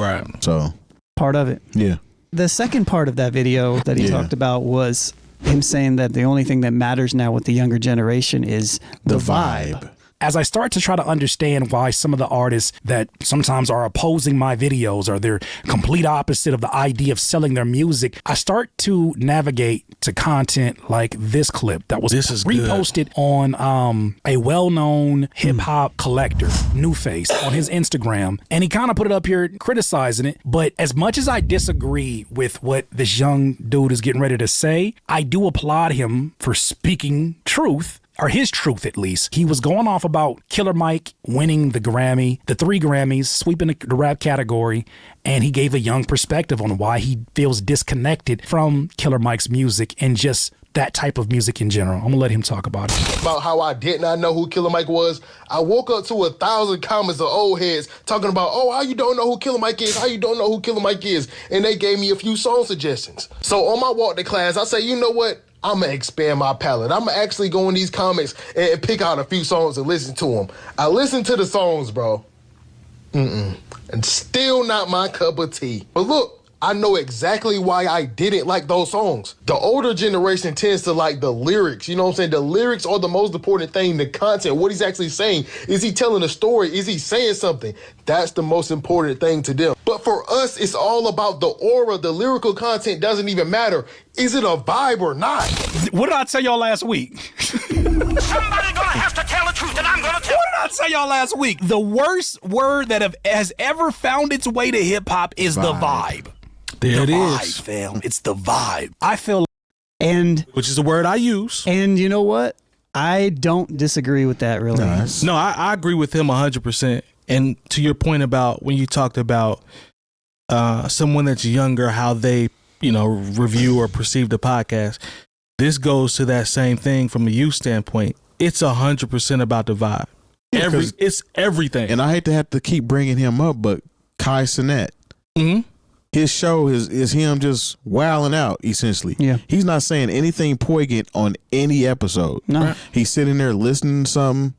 So part of it. Yeah. The second part of that video that he talked about was him saying that the only thing that matters now with the younger generation is the vibe. As I start to try to understand why some of the artists that sometimes are opposing my videos or they're complete opposite of the idea of selling their music, I start to navigate to content like this clip that was reposted on a well-known hip-hop collector, New Face, on his Instagram. And he kind of put it up here criticizing it. But as much as I disagree with what this young dude is getting ready to say, I do applaud him for speaking truth. Or his truth, at least. He was going off about Killer Mike winning the 3 Grammys, sweeping the rap category, and he gave a young perspective on why he feels disconnected from Killer Mike's music and just that type of music in general. I'm gonna let him talk about it. About how I did not know who Killer Mike was. I woke up to 1,000 comments of old heads talking about, oh, how you don't know who Killer Mike is? How you don't know who Killer Mike is? And they gave me a few song suggestions. So on my walk to class, I say, you know what? I'm going to expand my palette. I'm going to actually go in these comics and pick out a few songs and listen to them. I listened to the songs, bro. And still not my cup of tea. But look, I know exactly why I didn't like those songs. The older generation tends to like the lyrics. You know what I'm saying? The lyrics are the most important thing, the content, what he's actually saying. Is he telling a story? Is he saying something? That's the most important thing to them. But for us, it's all about the aura. The lyrical content doesn't even matter. Is it a vibe or not? What did I tell y'all last week? Somebody gonna have to tell the truth, and I'm gonna tell. What did I tell y'all last week? The worst word that has ever found its way to hip hop is the vibe. There the it vibe, is, fam. It's the vibe. I feel, which is a word I use. And you know what? I don't disagree with that really. No, I agree with him 100%. And to your point about when you talked about someone that's younger, how they, review or perceive the podcast, this goes to that same thing from a youth standpoint. It's 100% about the vibe. It's everything. And I hate to have to keep bringing him up, but Kai Cenat. His show is him just wilding out, essentially. Yeah. He's not saying anything poignant on any episode. No. Right. He's sitting there listening to something.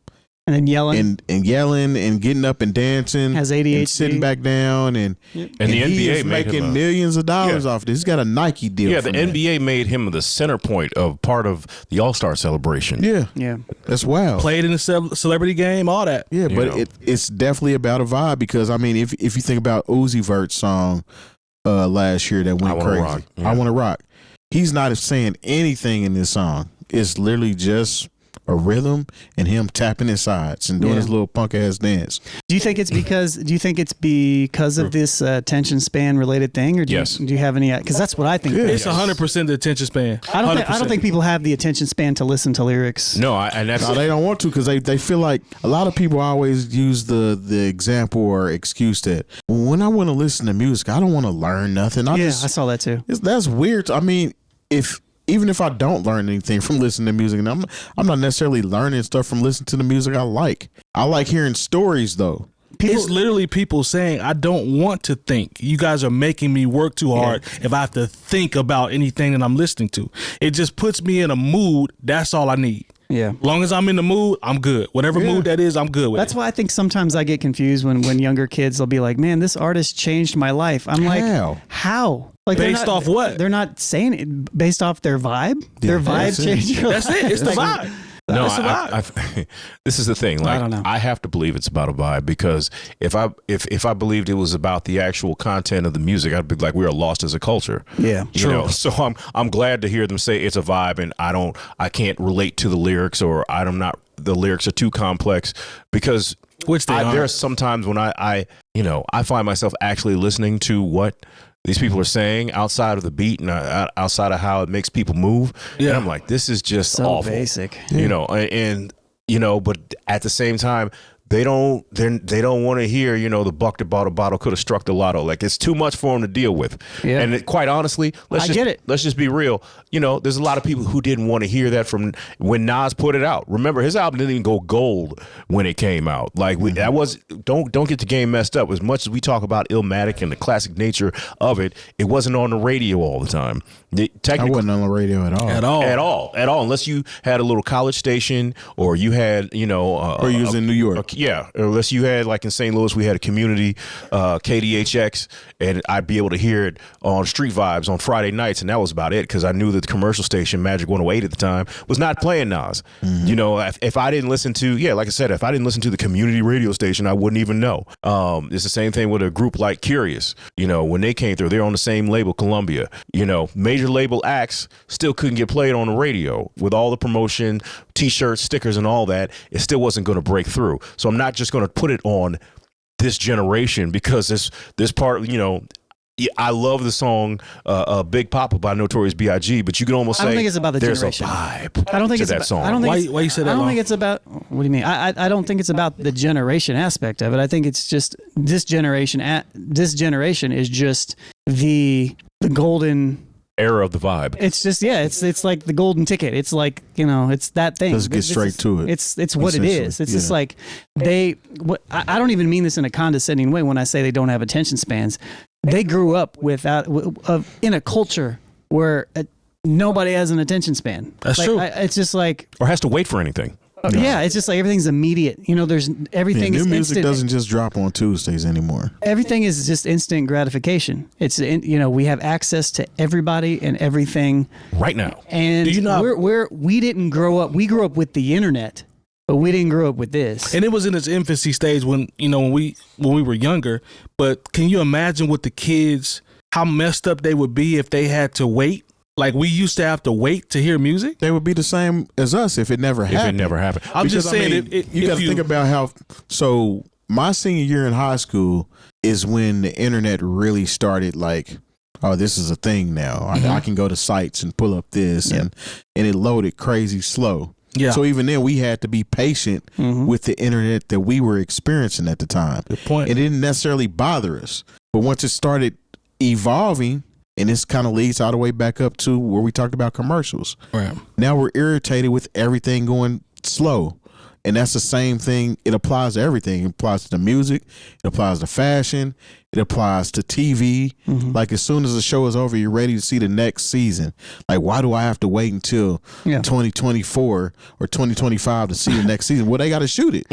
And then yelling. And yelling and getting up and dancing. Has ADHD. And sitting back down. And the he NBA is making millions of dollars off this. He's got a Nike deal. Yeah, the NBA made him the center point of part of the All-Star celebration. Yeah. That's wild. Played in the celebrity game, all that. Yeah, but it's definitely about a vibe because, I mean, if you think about Uzi Vert's song last year that went crazy. Rock. Yeah. I Want to Rock. He's not saying anything in this song. It's literally just a rhythm and him tapping his sides and doing his little punk ass dance. Do you think it's because of this attention span related thing, or do you have any? Because that's what I think. Yeah. It's 100% the attention span. I don't think people have the attention span to listen to lyrics. No, they don't want to because they feel like a lot of people always use the example or excuse that when I want to listen to music, I don't want to learn nothing. I saw that too. That's weird. I mean, even if I don't learn anything from listening to music, and I'm not necessarily learning stuff from listening to the music I like. I like hearing stories though. It's literally people saying, I don't want to think. You guys are making me work too hard if I have to think about anything that I'm listening to. It just puts me in a mood. That's all I need. Yeah. As long as I'm in the mood, I'm good. Whatever mood that is, I'm good with That's why I think sometimes I get confused when younger kids, they'll be like, man, this artist changed my life. I'm like, how? Like based off what? They're not saying it based off their vibe. Their vibe changed your life. That's it. It's the vibe. No, It's a vibe. this is the thing. Like, I don't know. I have to believe it's about a vibe, because if I believed it was about the actual content of the music, I'd be like, we are lost as a culture. Yeah, you know. So I'm glad to hear them say it's a vibe, and I can't relate to the lyrics, or the lyrics are too complex, because there are some times when I find myself actually listening to what these people are saying outside of the beat and outside of how it makes people move. Yeah. And I'm like, this is just so awful. Basic. You know, and but at the same time, they don't want to hear, the buck that bought a bottle could have struck the lotto. Like, it's too much for them to deal with. Yeah. And quite honestly, let's just be real. There's a lot of people who didn't want to hear that from when Nas put it out. Remember, his album didn't even go gold when it came out. Like, don't get the game messed up. As much as we talk about Illmatic and the classic nature of it, it wasn't on the radio all the time. I wasn't on the radio at all. At all. Unless you had a little college station, or you had, or you was in New York. Yeah, unless you had, like in St. Louis, we had a community KDHX, and I'd be able to hear it on Street Vibes on Friday nights, and that was about it, because I knew that the commercial station, Magic 108 at the time, was not playing Nas. Mm-hmm. If I didn't listen to, like I said, if I didn't listen to the community radio station, I wouldn't even know. It's the same thing with a group like Curious. When they came through, they're on the same label, Columbia. Major label acts still couldn't get played on the radio with all the promotion, T-shirts, stickers, and all that. It still wasn't going to break through. So I'm not just going to put it on this generation, because this part, I love the song Big Papa by Notorious B.I.G., but you can almost say, I don't think it's about the there's generation. a vibe I don't think to it's that about, song. I don't think why you say that? I don't think it's about, what do you mean? I don't think it's about the generation aspect of it. I think it's just this generation is just the golden era of the vibe. It's just, it's like the golden ticket. It's like, it's that thing. Let's get straight to it. It's what it is. It's just like I don't even mean this in a condescending way when I say they don't have attention spans. They grew up in a culture where nobody has an attention span. That's true. It's just like, or has to wait for anything. Yeah, it's just like everything's immediate. There's everything is new music instant. doesn't just drop on Tuesdays anymore. Everything is just instant gratification. It's we have access to everybody and everything right now. And we didn't grow up. We grew up with the internet, but we didn't grow up with this. And it was in its infancy stage when we were younger. But can you imagine what the kids, how messed up they would be if they had to wait? Like, we used to have to wait to hear music. They would be the same as us if it never happened. I'm just saying, you got to think about how. So my senior year in high school is when the internet really started. Like, oh, this is a thing now. Mm-hmm. I can go to sites and pull up this, and it loaded crazy slow. Yeah. So even then, we had to be patient with the internet that we were experiencing at the time. Good point. It didn't necessarily bother us, but once it started evolving. And this kind of leads all the way back up to where we talked about commercials. Right. Now we're irritated with everything going slow. And that's the same thing. It applies to everything. It applies to the music. It applies to fashion. It applies to TV. Mm-hmm. Like, as soon as the show is over, you're ready to see the next season. Like, why do I have to wait until 2024 or 2025 to see the next season? Well, they got to shoot it.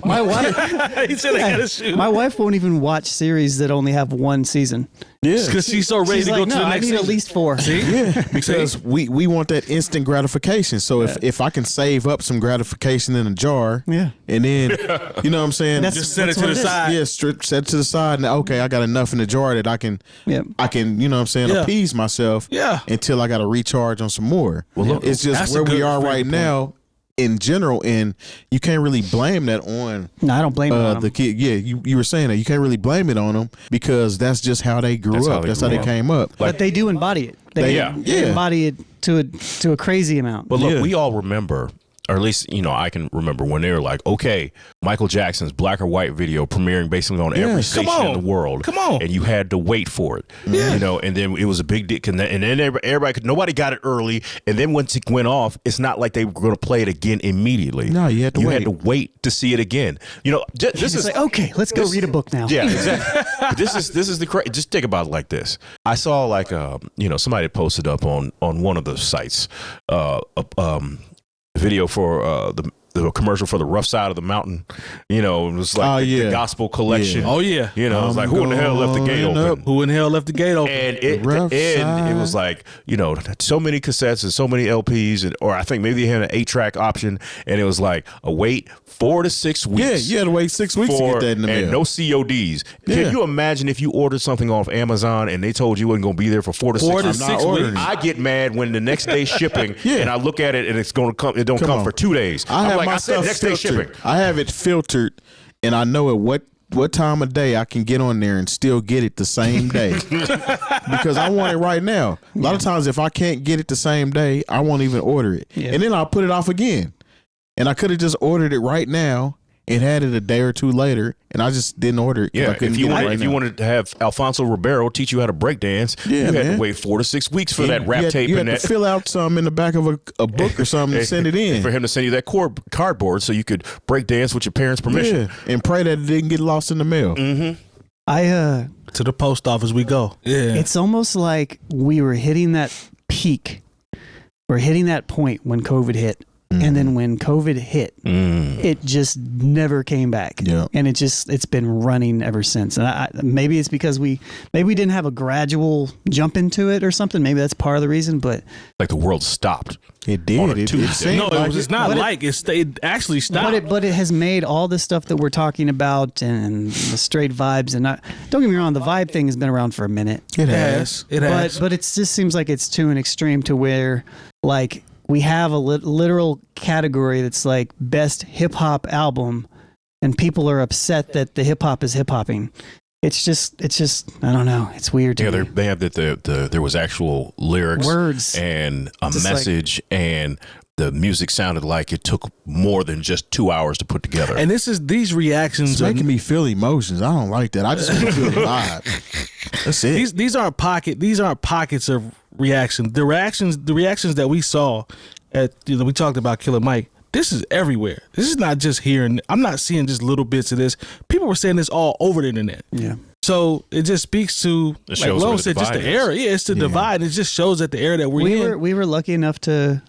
My wife, he said they got to shoot. My wife won't even watch series that only have one season. Yeah, because she's so ready to go to the next season. I need at least 4. See? Yeah, because we want that instant gratification. So if I can save up some gratification in a jar, and then you know what I'm saying, just set it to the side. Yeah, set it to the side, and okay, I got enough in the jar that I can you know what I'm saying, appease myself. Until I got to recharge on some more. Well, look, it's just where we are right now. In general, and you can't really blame that on. No, I don't blame it on the kid. Yeah, you were saying that you can't really blame it on them because that's just how they grew up. That's how they came up. But they do embody it. They embody it to a crazy amount. But look, we all remember, or at least I can remember when they were like, okay, Michael Jackson's Black or White video premiering basically on every station in the world. Come on, and you had to wait for it. Yeah. And then it was a big deal. And then everybody nobody got it early. And then once it went off, it's not like they were going to play it again immediately. No, you had to wait. You had to wait to see it again. This is like, okay, let's go read a book now. Yeah, exactly. This is the just think about it like this. I saw like somebody posted up on one of the sites video for the commercial for the Rough Side of the Mountain. You know, it was like the gospel collection. Yeah. Oh yeah. You know, it was like, who in the hell left the gate open? Who in the hell left the gate open? And it was like, you know, so many cassettes and so many LPs, or I think maybe they had an 8-track option, and it was like a wait 4 to 6 weeks. Yeah, you had to wait 6 weeks to get that in the mail. And no CODs. Yeah. Can you imagine if you ordered something off Amazon and they told you it wasn't going to be there for 4 to 6 weeks? I get mad when the next day shipping, and I look at it and it's going to come. It don't come for 2 days. I said next day shipping. I have it filtered, and I know at what time of day I can get on there and still get it the same day because I want it right now. A lot of times, if I can't get it the same day, I won't even order it, and then I'll put it off again. And I could have just ordered it right now and had it a day or two later, and I just didn't order it. Yeah, if you wanted to have Alfonso Ribeiro teach you how to break dance, you had to wait 4 to 6 weeks for that rap tape. You had to fill out some in the back of a book or something and send it in. For him to send you that cardboard so you could break dance with your parents' permission. Yeah, and pray that it didn't get lost in the mail. Mm-hmm. To the post office we go. Yeah. It's almost like we were hitting that peak. We're hitting that point when COVID hit. And then when COVID hit, it just never came back. Yeah. And it's been running ever since. And maybe it's because we didn't have a gradual jump into it or something. Maybe that's part of the reason, but like the world stopped. It did. It actually stopped. But it has made all the stuff that we're talking about and the straight vibes and don't get me wrong, the vibe thing has been around for a minute. It has. But it just seems like it's to an extreme to where like we have a literal category that's like best hip hop album, and people are upset that the hip hop is hip hopping. It's just I don't know. It's weird to me. They have that there was actual lyrics, words, and a message, and the music sounded like it took more than just 2 hours to put together. And these reactions it's making me feel emotions. I don't like that. I just want to feel the vibe. That's it. These aren't pockets of reaction. The reactions that we saw at we talked about Killer Mike. This is everywhere. This is not just here, and I'm not seeing just little bits of this. People were saying this all over the internet. Yeah. So it just speaks to, like Lone said, just the era. Yeah, it's the divide. It just shows that the era that we're in. We were lucky enough to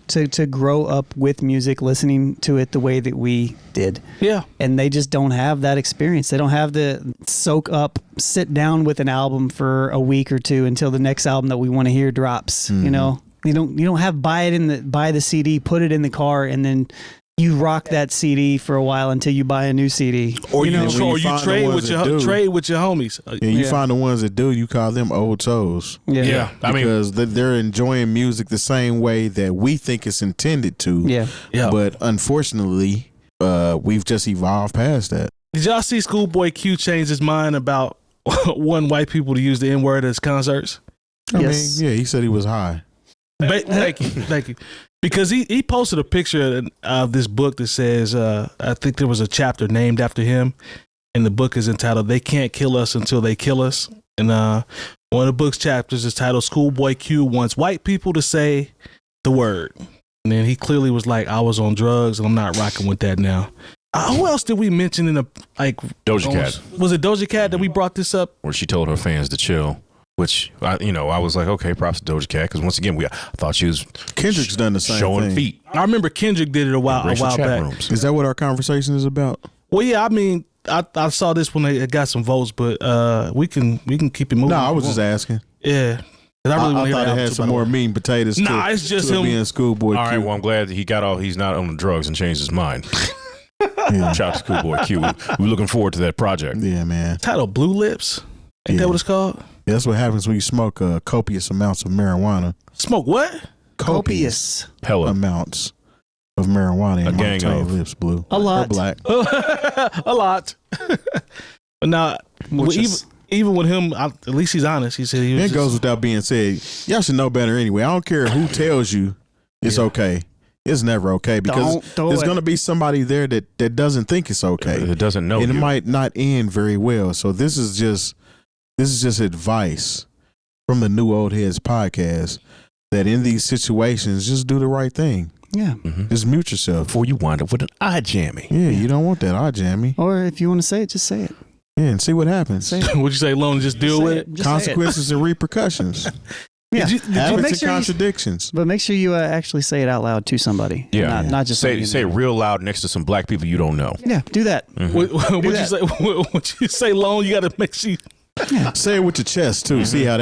grow up with music, listening to it the way that we did. Yeah. And they just don't have that experience. They don't have the soak up, sit down with an album for a week or two until the next album that we want to hear drops. You know, you don't have buy the CD, put it in the car, and then you rock that CD for a while until you buy a new CD. Or you trade with your homies. And you find the ones that do, you call them old toes. Yeah. Because they're enjoying music the same way that we think it's intended to. Yeah. But unfortunately, we've just evolved past that. Did y'all see Schoolboy Q change his mind about wanting white people to use the N-word at his concerts? I mean, he said he was high. Thank you. Because he posted a picture of this book that says, I think there was a chapter named after him, and the book is entitled "They Can't Kill Us Until They Kill Us." And one of the book's chapters is titled "Schoolboy Q Wants White People to Say the Word." And then he clearly was like, "I was on drugs, and I'm not rocking with that now." Who else did we mention in Doja Cat? Was it Doja Cat that we brought this up? Where she told her fans to chill. Which I was like, okay, props to Doja Cat, because once again, I thought she was Kendrick's done the same showing thing. feet. I remember Kendrick did it a while back. Rooms. Is that what our conversation is about? Well, yeah, I mean, I saw this when they got some votes, but we can keep it moving. No, I was just asking. Yeah. I thought it had some more mean potatoes. Nah, it's just him being Schoolboy Q. All right, well, I'm glad that he's not on the drugs and changed his mind. Shout out to Schoolboy Q. We're looking forward to that project. Yeah, man. Titled Blue Lips. Ain't that what it's called? Yeah, that's what happens when you smoke copious amounts of marijuana. Smoke what? Copious Hella amounts of marijuana. A gang of lips blue. A lot. Or black. A lot. But now, even with him, at least he's honest. He said it goes without being said. Y'all should know better anyway. I don't care who tells you it's okay. It's never okay, because there's going to be somebody there that doesn't think it's okay. It doesn't know. And it might not end very well. So this is just advice from the New Old Heads podcast, that in these situations, just do the right thing. Yeah. Mm-hmm. Just mute yourself before you wind up with an eye jammy. Yeah, you don't want that eye jammy. Or if you want to say it, just say it. Yeah, and see what happens. Would you say, Lone, just deal with it? Consequences and repercussions. Yeah. Habits and contradictions. But make sure you actually say it out loud to somebody. Yeah. Not just say it real loud next to some black people you don't know. Yeah, do that. What you say, Lone? You got to make sure. Say it with your chest too. See how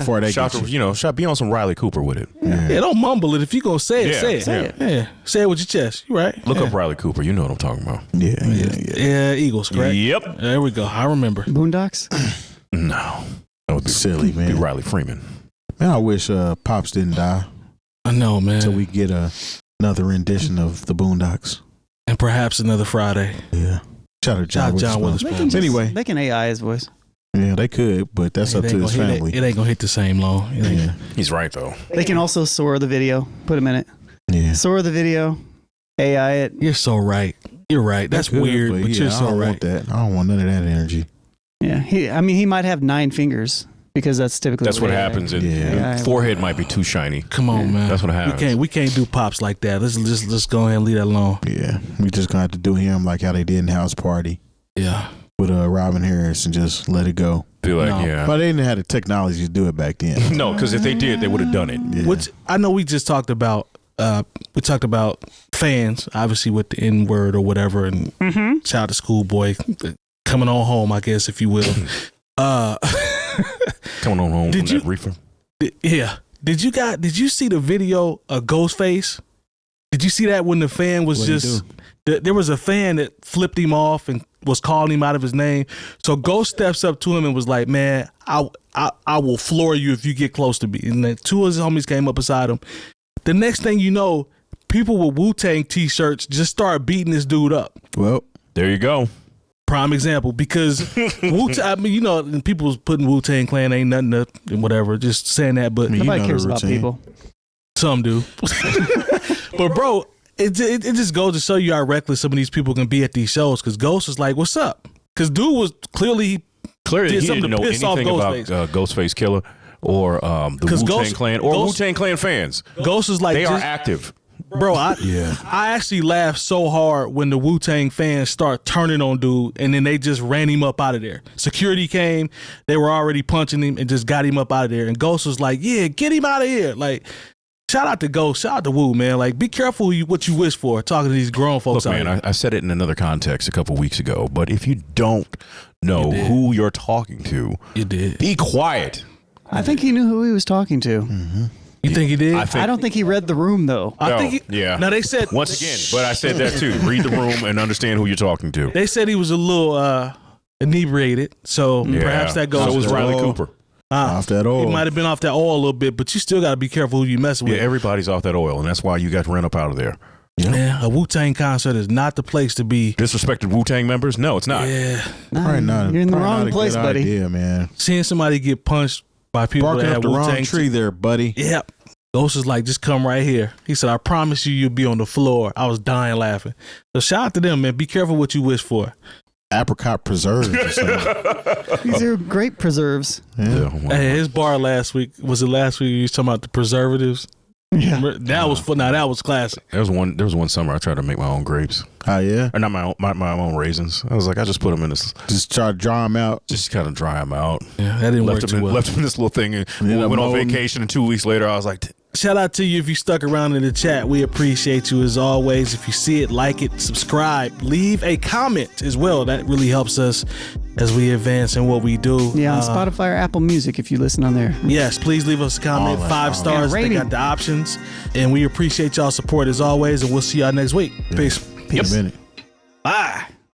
far that Shout gets you. be on some Riley Cooper with it. Yeah, don't mumble it. If you gonna say it, Yeah, say it. say it. Yeah, say it with your chest. You right? Look up Riley Cooper. You know what I'm talking about. Yeah, Eagles, correct? Yep. There we go. I remember. Boondocks? No. That would be silly, man. Be Riley Freeman. Man, I wish Pops didn't die. I know, man. So we get another rendition of the Boondocks. And perhaps another Friday. Yeah. Shout out John Witherspoon. Anyway. They can AI his voice. Yeah, they could, but that's up to his family. It ain't gonna hit the same low. Yeah. He's right though. They can also Sora the video. Put him in it. Yeah. Sora the video. AI it. You're so right. You're right. That's weird, but you're so I don't right. want that. I don't want none of that energy. Yeah. He might have 9 fingers because that's typically what AI happens. And forehead might be too shiny. Come on, man. That's what happens. We can't do Pops like that. Let's just go ahead and leave that alone. Yeah. We just gonna have to do him like how they did in House Party. Yeah. With Robin Harris and just let it go. Be like, But they didn't have the technology to do it back then. No, because if they did, they would have done it. Yeah. Which I know we just talked about. We talked about fans, obviously with the N word or whatever, and shout out to Schoolboy coming on home, I guess, if you will. Coming on home from that reefer. Yeah. Did you see the video of Ghostface? Did you see that when the fan was there was a fan that flipped him off and was calling him out of his name. So Ghost steps up to him and was like, "Man, I will floor you if you get close to me." And then 2 of his homies came up beside him. The next thing you know, people with Wu-Tang t-shirts just start beating this dude up. Well, there you go. Prime example, because Wu-Tang, I mean, and people was putting Wu-Tang Clan ain't nothing to and whatever, just saying that, but nobody cares about people. Some do. But bro, it just goes to show you how reckless some of these people can be at these shows. Because Ghost was like, "What's up?" Because dude was clearly he did something didn't to know piss off anything about Ghostface. Ghostface Killer or the Wu-Tang Clan or Wu-Tang Clan fans. Ghost is like they are active. Bro, I actually laughed so hard when the Wu-Tang fans start turning on dude, and then they just ran him up out of there. Security came, they were already punching him and just got him up out of there. And Ghost was like, "Yeah, get him out of here." Like, shout out to Ghost, shout out to Wu, man. Like, be careful what you wish for. Talking to these grown folks. Look, out man, here. I said it in another context a couple weeks ago, but if you don't know who you're talking to, you did. Be quiet. I think he knew who he was talking to. Mm-hmm. You think he did? I don't think he read the room though. Now they said once again, but I said that too. Read the room and understand who you're talking to. They said he was a little inebriated, so perhaps that goes. So was Riley Cooper. Off that oil. He might have been off that oil a little bit, but you still got to be careful who you messing with. Yeah, everybody's off that oil, and that's why you got to run up out of there. Yeah, a Wu-Tang concert is not the place to be. Disrespected Wu-Tang members? No, it's not. Yeah. Probably not. You're in the probably wrong not a place, good buddy. Idea, man. Seeing somebody get punched by people Barking that up have the Wu-Tang wrong tree there, buddy. Yep. Ghost is like, "Just come right here." He said, "I promise you'll be on the floor." I was dying laughing. So shout out to them, man. Be careful what you wish for. Apricot preserves or something. These are great preserves. Yeah. Hey, his bar last week, was it last week? He was talking about the preservatives. Yeah, that was fun. Now that was classic. There was one summer I tried to make my own grapes. Oh yeah, or not my own raisins. I was like, I just put them in this. Just try to dry them out. Just kind of dry them out. Yeah, that didn't work too well. Left them in this little thing and went on vacation. And 2 weeks later, I was like. Shout out to you if you stuck around in the chat. We appreciate you as always. If you see it, like it, subscribe, leave a comment as well. That really helps us as we advance in what we do. Yeah, on Spotify or Apple Music if you listen on there. Yes, please leave us a comment. 5 stars. They got the options. And we appreciate y'all support as always. And we'll see y'all next week. Peace. Peace. Bye.